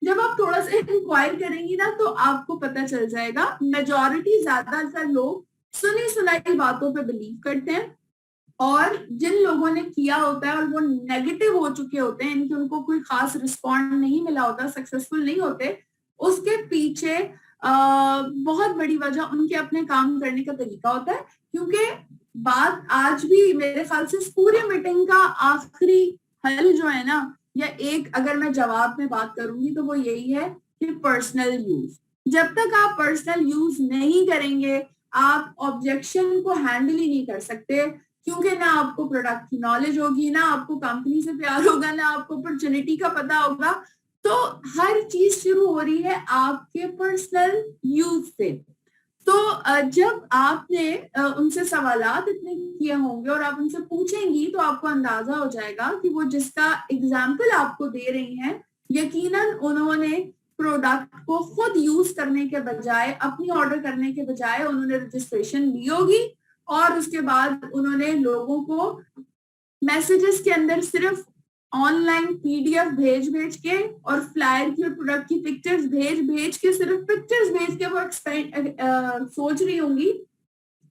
जब आप थोड़ा सा इंक्वायर करेंगी ना तो आपको पता चल जाएगा। मेजोरिटी ज्यादातर लोग सुनी सुनाई बातों पे बिलीव करते हैं, और जिन लोगों ने किया होता है और वो नेगेटिव हो चुके होते हैं, इनकी उनको कोई खास रिस्पॉन्ड नहीं मिला होता, सक्सेसफुल नहीं होते, उसके पीछे बहुत बड़ी वजह उनके अपने काम करने का तरीका होता है। क्योंकि बात आज भी मेरे ख्याल से पूरी मीटिंग का आखिरी हल जो है ना, या एक अगर मैं जवाब में बात करूंगी तो वो यही है कि पर्सनल यूज। जब तक आप पर्सनल यूज नहीं करेंगे, आप ऑब्जेक्शन को हैंडल ही नहीं कर सकते, क्योंकि ना आपको प्रोडक्ट की नॉलेज होगी, ना आपको कंपनी से प्यार होगा, ना आपको अपॉर्चुनिटी का पता होगा। तो हर चीज शुरू हो रही है आपके पर्सनल यूज से। तो जब आपने उनसे सवालात इतने किए होंगे और आप उनसे पूछेंगी तो आपको अंदाजा हो जाएगा कि वो जिसका एग्जाम्पल आपको दे रही हैं, यकीनन उन्होंने प्रोडक्ट को खुद यूज करने के बजाय, अपनी ऑर्डर करने के बजाय उन्होंने रजिस्ट्रेशन ली होगी, और उसके बाद उन्होंने लोगों को मैसेजेस के अंदर सिर्फ ऑनलाइन पीडीएफ भेज भेज के और फ्लायर की और प्रोडक्ट की पिक्चर्स भेज भेज के, सिर्फ पिक्चर्स भेज के वो सोच रही होंगी,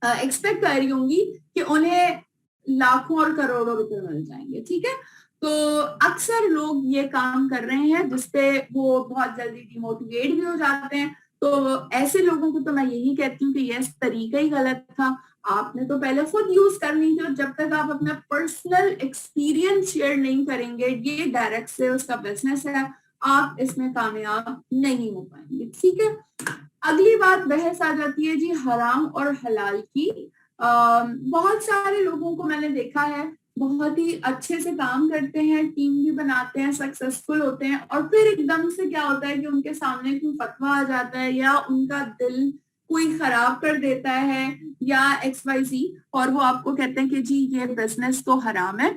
एक्सपेक्ट कर रही होंगी कि उन्हें लाखों और करोड़ों रुपए मिल जाएंगे। ठीक है, तो अक्सर लोग ये काम कर रहे हैं जिसपे वो बहुत जल्दी डिमोटिवेट भी हो जाते हैं। तो ऐसे लोगों को तो मैं यही कहती हूँ कि ये तरीका ही गलत था। आपने तो पहले खुद यूज करनी थी, और जब तक आप अपना पर्सनल एक्सपीरियंस शेयर नहीं करेंगे, ये डायरेक्ट से उसका बिजनेस है, आप इसमें कामयाब नहीं हो पाएंगे। ठीक है, अगली बात बहस आ जाती है जी हराम और हलाल की। बहुत सारे लोगों को मैंने देखा है, बहुत ही अच्छे से काम करते हैं, टीम भी बनाते हैं, सक्सेसफुल होते हैं, और फिर एकदम से क्या होता है कि उनके सामने कोई फतवा आ जाता है, या उनका दिल कोई खराब कर देता है, या XYZ, और वो आपको कहते हैं कि जी ये बिजनेस तो हराम है,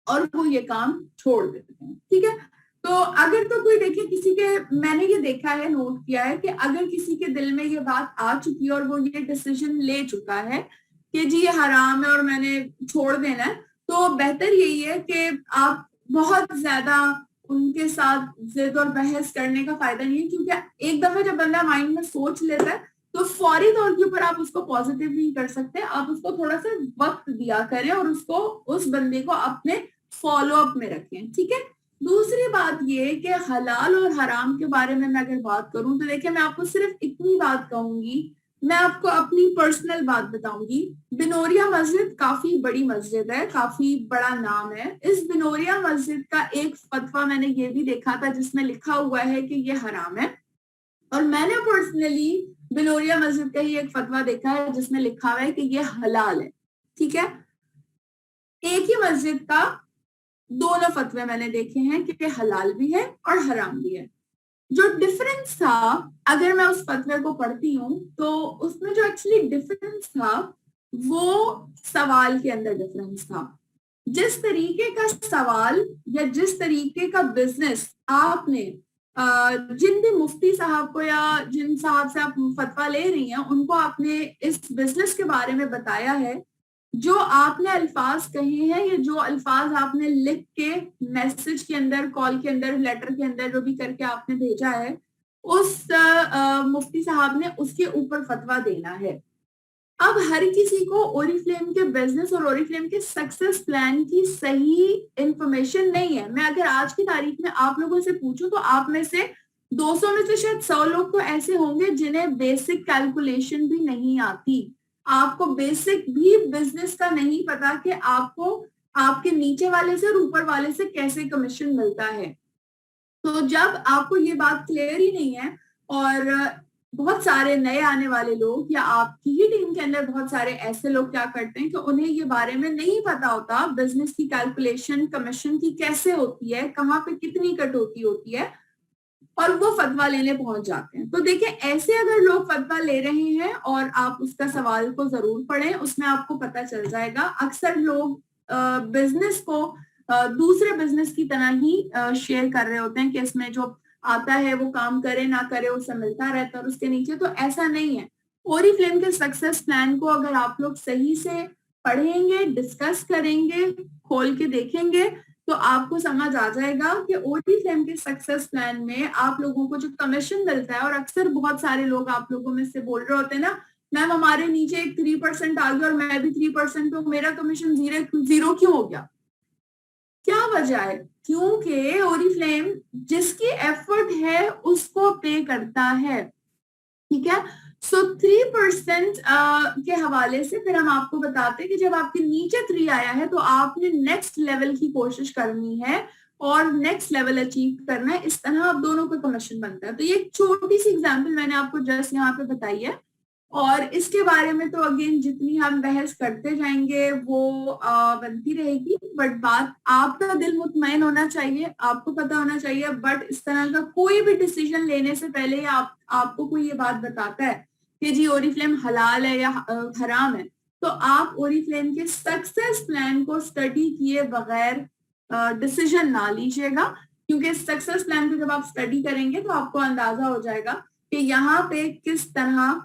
और वो ये काम छोड़ देते हैं। ठीक है, तो अगर तो कोई देखिए किसी के, मैंने ये देखा है, नोट किया है कि अगर किसी के दिल में ये बात आ चुकी है और वो ये डिसीजन ले चुका है कि जी ये हराम है और मैंने छोड़ देना है, तो बेहतर यही है कि आप बहुत ज्यादा उनके साथ जिद और बहस करने का फायदा नहीं है। क्योंकि एक दफा जब बंदा माइंड में सोच लेता है तो फौरी तौर के ऊपर आप उसको पॉजिटिव नहीं कर सकते, आप उसको थोड़ा सा वक्त दिया करें और उसको, उस बंदे को अपने फॉलो अप में रखें। ठीक है, दूसरी बात ये कि हलाल और हराम के बारे में मैं अगर बात करूं तो देखिए, मैं आपको सिर्फ इतनी बात कहूंगी, मैं आपको अपनी पर्सनल बात बताऊंगी। बिनोरिया मस्जिद काफी बड़ी मस्जिद है, काफी बड़ा नाम है। इस बिनोरिया मस्जिद का एक फतवा मैंने ये भी देखा था जिसमें लिखा हुआ है कि ये हराम है, और मैंने पर्सनली बिनोरिया मस्जिद का ही एक फतवा देखा है जिसमें लिखा हुआ है कि ये हलाल है। ठीक है, एक ही मस्जिद का दोनों फतवे मैंने देखे हैं कि हलाल भी है और हराम भी है। जो डिफरेंस था, अगर मैं उस फतवे को पढ़ती हूँ तो उसमें जो एक्चुअली डिफरेंस था वो सवाल के अंदर डिफरेंस था। जिस तरीके का सवाल या जिस तरीके का बिजनेस आपने जिन भी मुफ्ती साहब को या जिन साहब से आप फतवा ले रही हैं उनको आपने इस बिजनेस के बारे में बताया है, जो आपने अल्फाज कहे हैं या जो अल्फाज आपने लिख के मैसेज के अंदर, कॉल के अंदर, लेटर के अंदर जो भी करके आपने भेजा है, उस मुफ्ती साहब ने उसके ऊपर फतवा देना है। अब हर किसी को ओरिफ्लेम के बिजनेस और ओरिफ्लेम के सक्सेस प्लान की सही इंफॉर्मेशन नहीं है। मैं अगर आज की तारीख में आप लोगों से पूछूं तो आप में से 200 में से शायद 100 लोग तो ऐसे होंगे जिन्हें बेसिक कैलकुलेशन भी नहीं आती। आपको बेसिक भी बिजनेस का नहीं पता कि आपको आपके नीचे वाले से और ऊपर वाले से कैसे कमीशन मिलता है। तो जब आपको ये बात क्लियर ही नहीं है और बहुत सारे नए आने वाले लोग या आपकी ही टीम के अंदर बहुत सारे ऐसे लोग क्या करते हैं कि उन्हें ये बारे में नहीं पता होता बिजनेस की कैलकुलेशन कमीशन की कैसे होती है, कहाँ पे कितनी कटौती होती है, और वो फतवा लेने पहुंच जाते हैं। तो देखिए, ऐसे अगर लोग फतवा ले रहे हैं और आप उसका सवाल को जरूर पढ़ें, उसमें आपको पता चल जाएगा। अक्सर लोग बिजनेस को दूसरे बिजनेस की तरह ही शेयर कर रहे होते हैं कि इसमें जो आता है वो काम करे ना करे उससे मिलता रहता है और उसके नीचे, तो ऐसा नहीं है। ओरिफ्लेम के सक्सेस प्लान को अगर आप लोग सही से पढ़ेंगे, डिस्कस करेंगे, खोल के देखेंगे, तो आपको समझ आ जाएगा कि ओरिफ्लेम के सक्सेस प्लान में आप लोगों को जो कमीशन मिलता है, और अक्सर बहुत सारे लोग आप लोगों में से बोल रहे होते हैं ना, मैम हमारे नीचे एक 3% आ गया और मैं भी 3%, तो मेरा कमीशन जीरो क्यों हो गया? क्या वजह है? क्योंकि ओरिफ्लेम जिसकी एफर्ट है उसको पे करता है, ठीक है। सो 3% के हवाले से फिर हम आपको बताते हैं कि जब आपके नीचे 3 आया है तो आपने नेक्स्ट लेवल की कोशिश करनी है और नेक्स्ट लेवल अचीव करना है। इस तरह आप दोनों का कमीशन बनता है। तो ये एक छोटी सी एग्जांपल मैंने आपको जस्ट यहाँ पे बताई है, और इसके बारे में तो अगेन जितनी हम बहस करते जाएंगे वो बनती रहेगी। बट बात, आपका दिल मुतमईन होना चाहिए, आपको पता होना चाहिए। बट इस तरह का कोई भी डिसीजन लेने से पहले आपको कोई ये बात बताता है कि जी ओरिफ्लेम हलाल है या हराम है, तो आप ओरिफ्लेम के सक्सेस प्लान को स्टडी किए बगैर डिसीजन ना लीजिएगा। क्योंकि सक्सेस प्लान को जब आप स्टडी करेंगे तो आपको अंदाजा हो जाएगा कि यहाँ पे किस तरह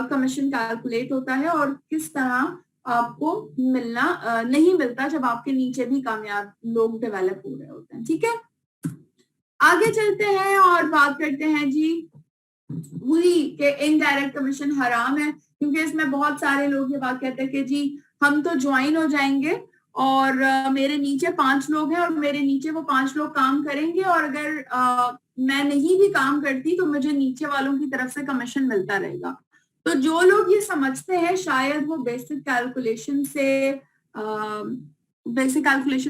कमीशन कैलकुलेट होता है और किस तरह आपको नहीं मिलता जब आपके नीचे भी कामयाब लोग डेवलप हो रहे होते हैं, ठीक है। आगे चलते हैं और बात करते हैं जी वही कि इनडायरेक्ट कमीशन हराम है, क्योंकि इसमें बहुत सारे लोग ये बात कहते हैं कि जी हम तो ज्वाइन हो जाएंगे और मेरे नीचे 5 लोग हैं और मेरे नीचे वो 5 लोग काम करेंगे, और अगर मैं नहीं भी काम करती तो मुझे नीचे वालों की तरफ से कमीशन मिलता रहेगा। तो जो लोग ये समझते हैं शायद वो बेसिक कैलकुलेशन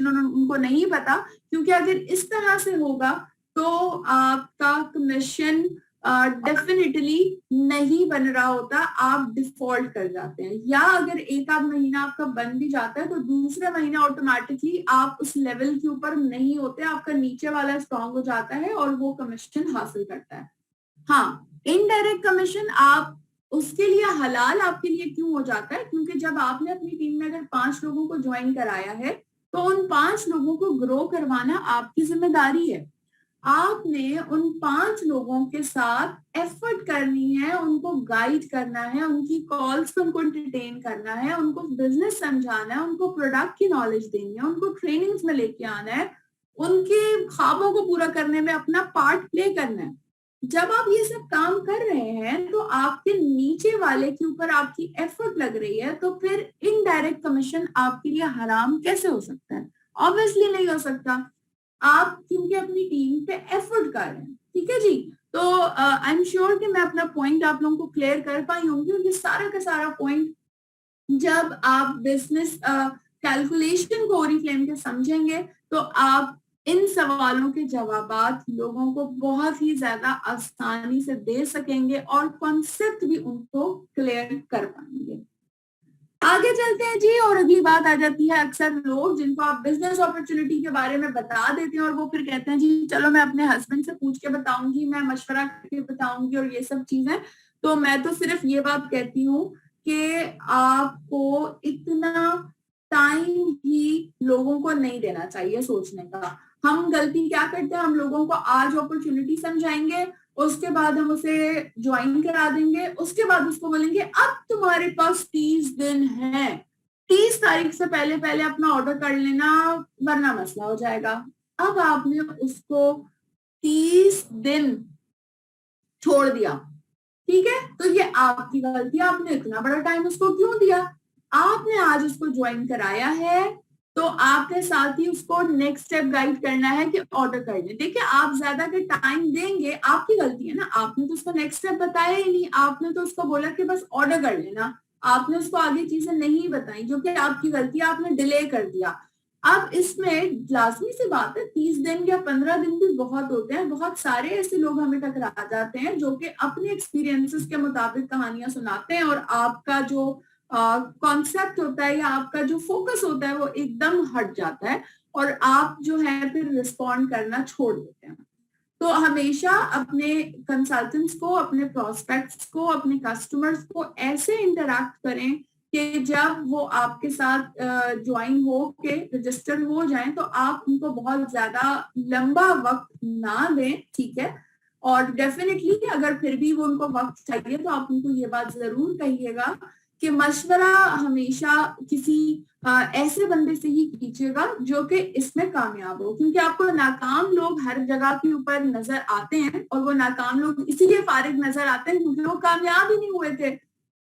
उनको नहीं पता, क्योंकि अगर इस तरह से होगा तो आपका कमीशन डेफिनेटली नहीं बन रहा होता, आप डिफॉल्ट कर जाते हैं। या अगर एक आध महीना आपका बन भी जाता है तो दूसरे महीने ऑटोमेटिकली आप उस लेवल के ऊपर नहीं होते, आपका नीचे वाला स्ट्रॉन्ग हो जाता है और वो कमीशन हासिल करता है। हाँ, इनडायरेक्ट कमीशन आप उसके लिए हलाल आपके लिए क्यों हो जाता है? क्योंकि जब आपने अपनी टीम में अगर 5 लोगों को ज्वाइन कराया है तो उन 5 लोगों को ग्रो करवाना आपकी जिम्मेदारी है। आपने उन 5 लोगों के साथ एफर्ट करनी है, उनको गाइड करना है, उनकी कॉल्स पर उनको एंटरटेन करना है, उनको बिजनेस समझाना है, उनको प्रोडक्ट की नॉलेज देनी है, उनको ट्रेनिंग्स में लेके आना है, उनके ख्वाबों को पूरा करने में अपना पार्ट प्ले करना है। जब आप ये सब काम कर रहे हैं तो आपके नीचे वाले के ऊपर आपकी एफर्ट लग रही है, तो फिर इनडायरेक्ट कमीशन आपके लिए हराम कैसे हो सकता है? ऑब्वियसली नहीं हो सकता। आप क्योंकि अपनी टीम पे एफर्ट कर रहे हैं, ठीक है जी। तो आई एम श्योर कि मैं अपना पॉइंट आप लोगों को क्लियर कर पाई होंगी, और ये सारा का सारा पॉइंट जब आप बिजनेस कैलकुलेशन को ओरिफ्लेम के समझेंगे तो आप इन सवालों के जवाबात लोगों को बहुत ही ज्यादा आसानी से दे सकेंगे और कॉन्सेप्ट भी उनको क्लियर कर पाएंगे। आगे चलते हैं जी, और अगली बात आ जाती है अक्सर लोग जिनको आप बिजनेस अपॉर्चुनिटी के बारे में बता देते हैं और वो फिर कहते हैं जी चलो मैं अपने हस्बैंड से पूछ के बताऊंगी, मैं मशवरा करके बताऊंगी और ये सब चीजें। तो मैं तो सिर्फ ये बात कहती हूँ कि आपको इतना टाइम ही लोगों को नहीं देना चाहिए सोचने का। हम गलती क्या करते हैं, हम लोगों को आज अपॉर्चुनिटी समझाएंगे, उसके बाद हम उसे ज्वाइन करा देंगे, उसके बाद उसको बोलेंगे अब तुम्हारे पास 30 दिन है, 30 तारीख से पहले पहले अपना ऑर्डर कर लेना वरना मसला हो जाएगा। अब आपने उसको 30 दिन छोड़ दिया, ठीक है, तो ये आपकी गलती, आपने इतना बड़ा टाइम उसको क्यों दिया? आपने आज उसको ज्वाइन कराया है तो आपने साथ ही उसको नेक्स्ट स्टेप गाइड करना है कि ऑर्डर कर ले। देखिए, आप ज्यादा के टाइम देंगे, आपकी गलती है ना, आपने तो उसको नेक्स्ट स्टेप बताया ही नहीं, आपने तो उसको बोला कि बस ऑर्डर कर लेना, आपने उसको आगे चीजें नहीं बताई, जो कि आपकी गलती है, आपने डिले कर दिया। अब इसमें लाजमी सी बात है 30 दिन या 15 दिन भी बहुत होते हैं। बहुत सारे ऐसे लोग हमें टकरा जाते हैं जो कि अपने एक्सपीरियंसेस के मुताबिक कहानियां सुनाते हैं, और आपका जो कॉन्सेप्ट होता है या आपका जो फोकस होता है वो एकदम हट जाता है, और आप जो है फिर रिस्पॉन्ड करना छोड़ देते हैं। तो हमेशा अपने कंसल्टेंट्स को, अपने प्रोस्पेक्ट्स को, अपने कस्टमर्स को ऐसे इंटरैक्ट करें कि जब वो आपके साथ ज्वाइन हो के रजिस्टर हो जाएं तो आप उनको बहुत ज्यादा लंबा वक्त ना दें, ठीक है। और डेफिनेटली अगर फिर भी वो उनको वक्त चाहिए तो आप उनको ये बात जरूर कहिएगा कि मशवरा हमेशा किसी ऐसे बंदे से ही कीजिएगा जो कि इसमें कामयाब हो, क्योंकि आपको नाकाम लोग हर जगह के ऊपर नजर आते हैं, और वो नाकाम लोग इसीलिए फारिग नजर आते हैं क्योंकि वो कामयाब ही नहीं हुए थे।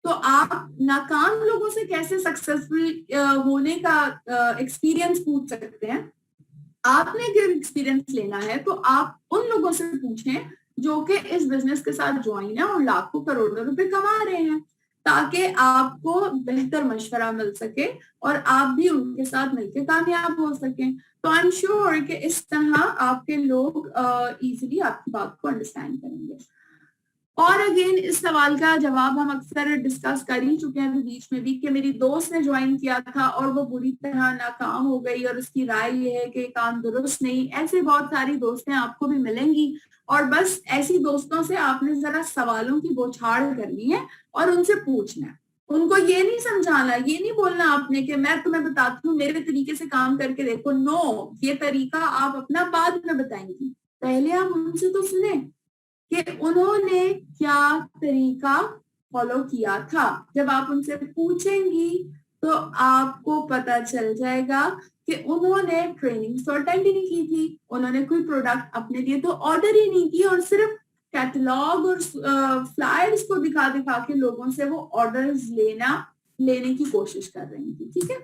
तो आप नाकाम लोगों से कैसे सक्सेसफुल होने का एक्सपीरियंस पूछ सकते हैं। आपने अगर एक्सपीरियंस लेना है तो आप उन लोगों से पूछें जो कि इस बिजनेस के साथ ज्वाइन है और लाखों करोड़ों रुपए कमा रहे हैं, ताकि आपको बेहतर मशवरा मिल सके और आप भी उनके साथ मिलकर कामयाब हो सकें। तो आई एम श्योर कि इस तरह आपके लोग इजीली आपकी बात को अंडरस्टैंड करेंगे। और अगेन इस सवाल का जवाब हम अक्सर डिस्कस कर ही चुके हैं बीच में भी, कि मेरी दोस्त ने ज्वाइन किया था और वो बुरी तरह नाकाम हो गई और उसकी राय ये है कि काम दुरुस्त नहीं। ऐसे बहुत सारी दोस्तें आपको भी मिलेंगी, और बस ऐसी दोस्तों से आपने जरा सवालों की बौछार करनी है और उनसे पूछना है। उनको ये नहीं समझाना, ये नहीं बोलना आपने कि मैं तुम्हें बताती हूँ मेरे तरीके से काम करके देखो। नो, ये तरीका आप अपना बाद में बताएंगी, पहले आप उनसे तो सुने कि उन्होंने क्या तरीका फॉलो किया था। जब आप उनसे पूछेंगी तो आपको पता चल जाएगा कि उन्होंने ट्रेनिंग तो अटेंड ही नहीं की थी, उन्होंने कोई प्रोडक्ट अपने लिए तो ऑर्डर ही नहीं की, और सिर्फ कैटलॉग और फ्लायर्स को दिखा दिखा के लोगों से वो ऑर्डर्स लेने की कोशिश कर रही थी। ठीक है,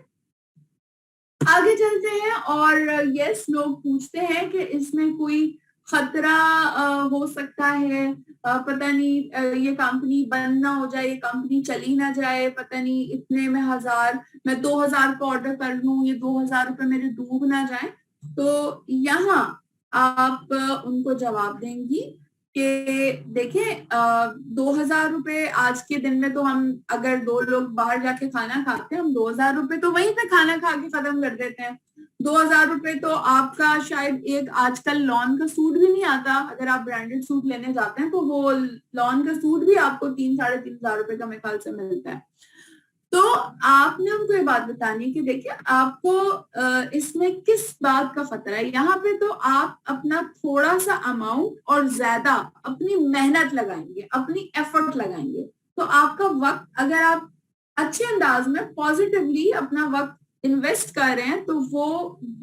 आगे चलते हैं। और यस, लोग पूछते हैं कि इसमें कोई खतरा हो सकता है, पता नहीं ये कंपनी बंद ना हो जाए, ये कंपनी चली ना जाए, पता नहीं इतने में मैं 2000 का ऑर्डर कर लूं, ये 2000 रुपए मेरे डूब ना जाए। तो यहाँ आप उनको जवाब देंगी कि देखिए 2000 रुपए आज के दिन में तो हम अगर 2 लोग बाहर जाके खाना खाते हैं, हम 2000 रुपए तो वहीं पे खाना खा के खत्म कर देते हैं। 2000 रुपए तो आपका शायद एक आजकल लॉन का सूट भी नहीं आता, अगर आप ब्रांडेड सूट लेने जाते हैं तो वो लॉन का सूट भी आपको 3-3.5 हजार रुपए का मेरे ख्याल से मिलता है। तो आपने उनको ये बात बतानी है कि देखिए आपको इसमें किस बात का खतरा है। यहाँ पे तो आप अपना थोड़ा सा अमाउंट और ज्यादा अपनी मेहनत लगाएंगे, अपनी एफर्ट लगाएंगे, तो आपका वक्त, अगर आप अच्छे अंदाज में पॉजिटिवली अपना वक्त इन्वेस्ट कर रहे हैं तो वो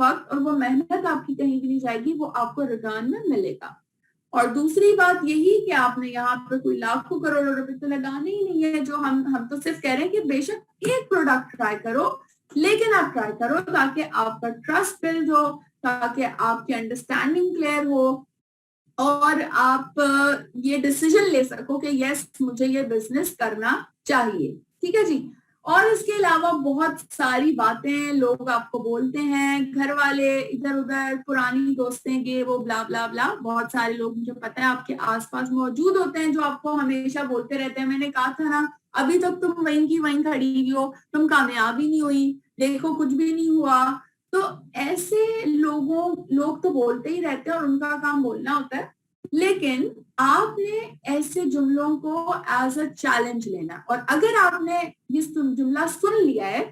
वक्त और वो मेहनत आपकी कहीं भी नहीं जाएगी, वो आपको रिटर्न में मिलेगा। और दूसरी बात यही कि आपने यहाँ पे कोई लाखों करोड़ों रुपए तो लगाने ही नहीं है। जो हम तो सिर्फ कह रहे हैं कि बेशक एक प्रोडक्ट ट्राई करो, लेकिन आप ट्राई करो ताकि आपका ट्रस्ट बिल्ड हो, ताकि आपकी अंडरस्टैंडिंग क्लियर हो, और आप ये डिसीजन ले सको कि यस मुझे ये बिजनेस करना चाहिए। ठीक है जी। और इसके अलावा बहुत सारी बातें लोग आपको बोलते हैं, घर वाले इधर उधर, पुरानी दोस्तें, ये वो ब्ला ब्ला ब्ला, बहुत सारे लोग मुझे पता है आपके आसपास मौजूद होते हैं जो आपको हमेशा बोलते रहते हैं, मैंने कहा था ना अभी तक तुम वहीं की वहीं खड़ी हुई हो, तुम कामयाब ही नहीं हुई, देखो कुछ भी नहीं हुआ। तो ऐसे लोग तो बोलते ही रहते हैं और उनका काम बोलना होता है, लेकिन आपने ऐसे जुमलों को एज अ चैलेंज लेना। और अगर आपने ये जुमला सुन लिया है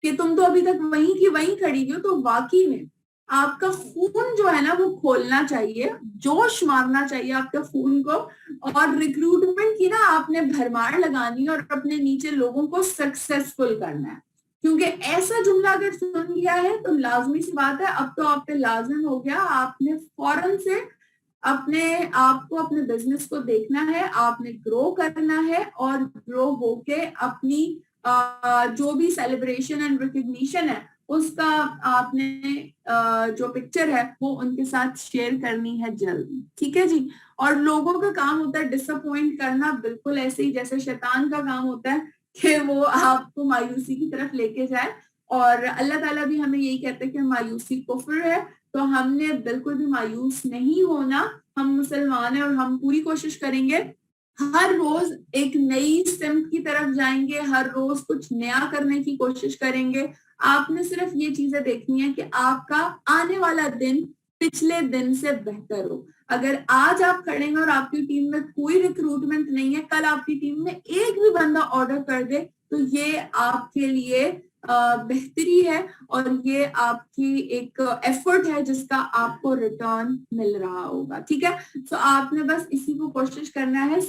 कि तुम तो अभी तक वहीं की वहीं खड़ी हो, तो वाकई में आपका खून जो है ना वो खोलना चाहिए, जोश मारना चाहिए आपके खून को, और रिक्रूटमेंट की ना आपने भरमार लगानी और अपने नीचे लोगों को सक्सेसफुल करना है। क्योंकि ऐसा जुमला अगर सुन लिया है तो लाजमी सी बात है, अब तो आप पे लाजिम हो गया, आपने फौरन से अपने आप को, अपने बिजनेस को देखना है, आपने ग्रो करना है, और ग्रो होके अपनी जो भी सेलिब्रेशन एंड रिकग्निशन है उसका आपने जो पिक्चर है वो उनके साथ शेयर करनी है जल्दी। ठीक है जी। और लोगों का काम होता है डिसअपॉइंट करना, बिल्कुल ऐसे ही जैसे शैतान का काम होता है कि वो आपको मायूसी की तरफ लेके जाए, और अल्लाह ताला भी हमें यही कहते हैं कि मायूसी कुफ्र है, तो हमने बिल्कुल भी मायूस नहीं होना। हम मुसलमान हैं और हम पूरी कोशिश करेंगे, हर रोज एक नई सिमत की तरफ जाएंगे, हर रोज कुछ नया करने की कोशिश करेंगे। आपने सिर्फ ये चीजें देखनी है कि आपका आने वाला दिन पिछले दिन से बेहतर हो। अगर आज आप खड़े हैं और आपकी टीम में कोई रिक्रूटमेंट नहीं है, कल आपकी टीम में एक भी बंदा ऑर्डर कर दे, तो ये आपके लिए बेहतरी है और ये आपकी एक एफर्ट है जिसका आपको रिटर्न मिल रहा होगा। ठीक है, तो आपने बस इसी को कोशिश करना है।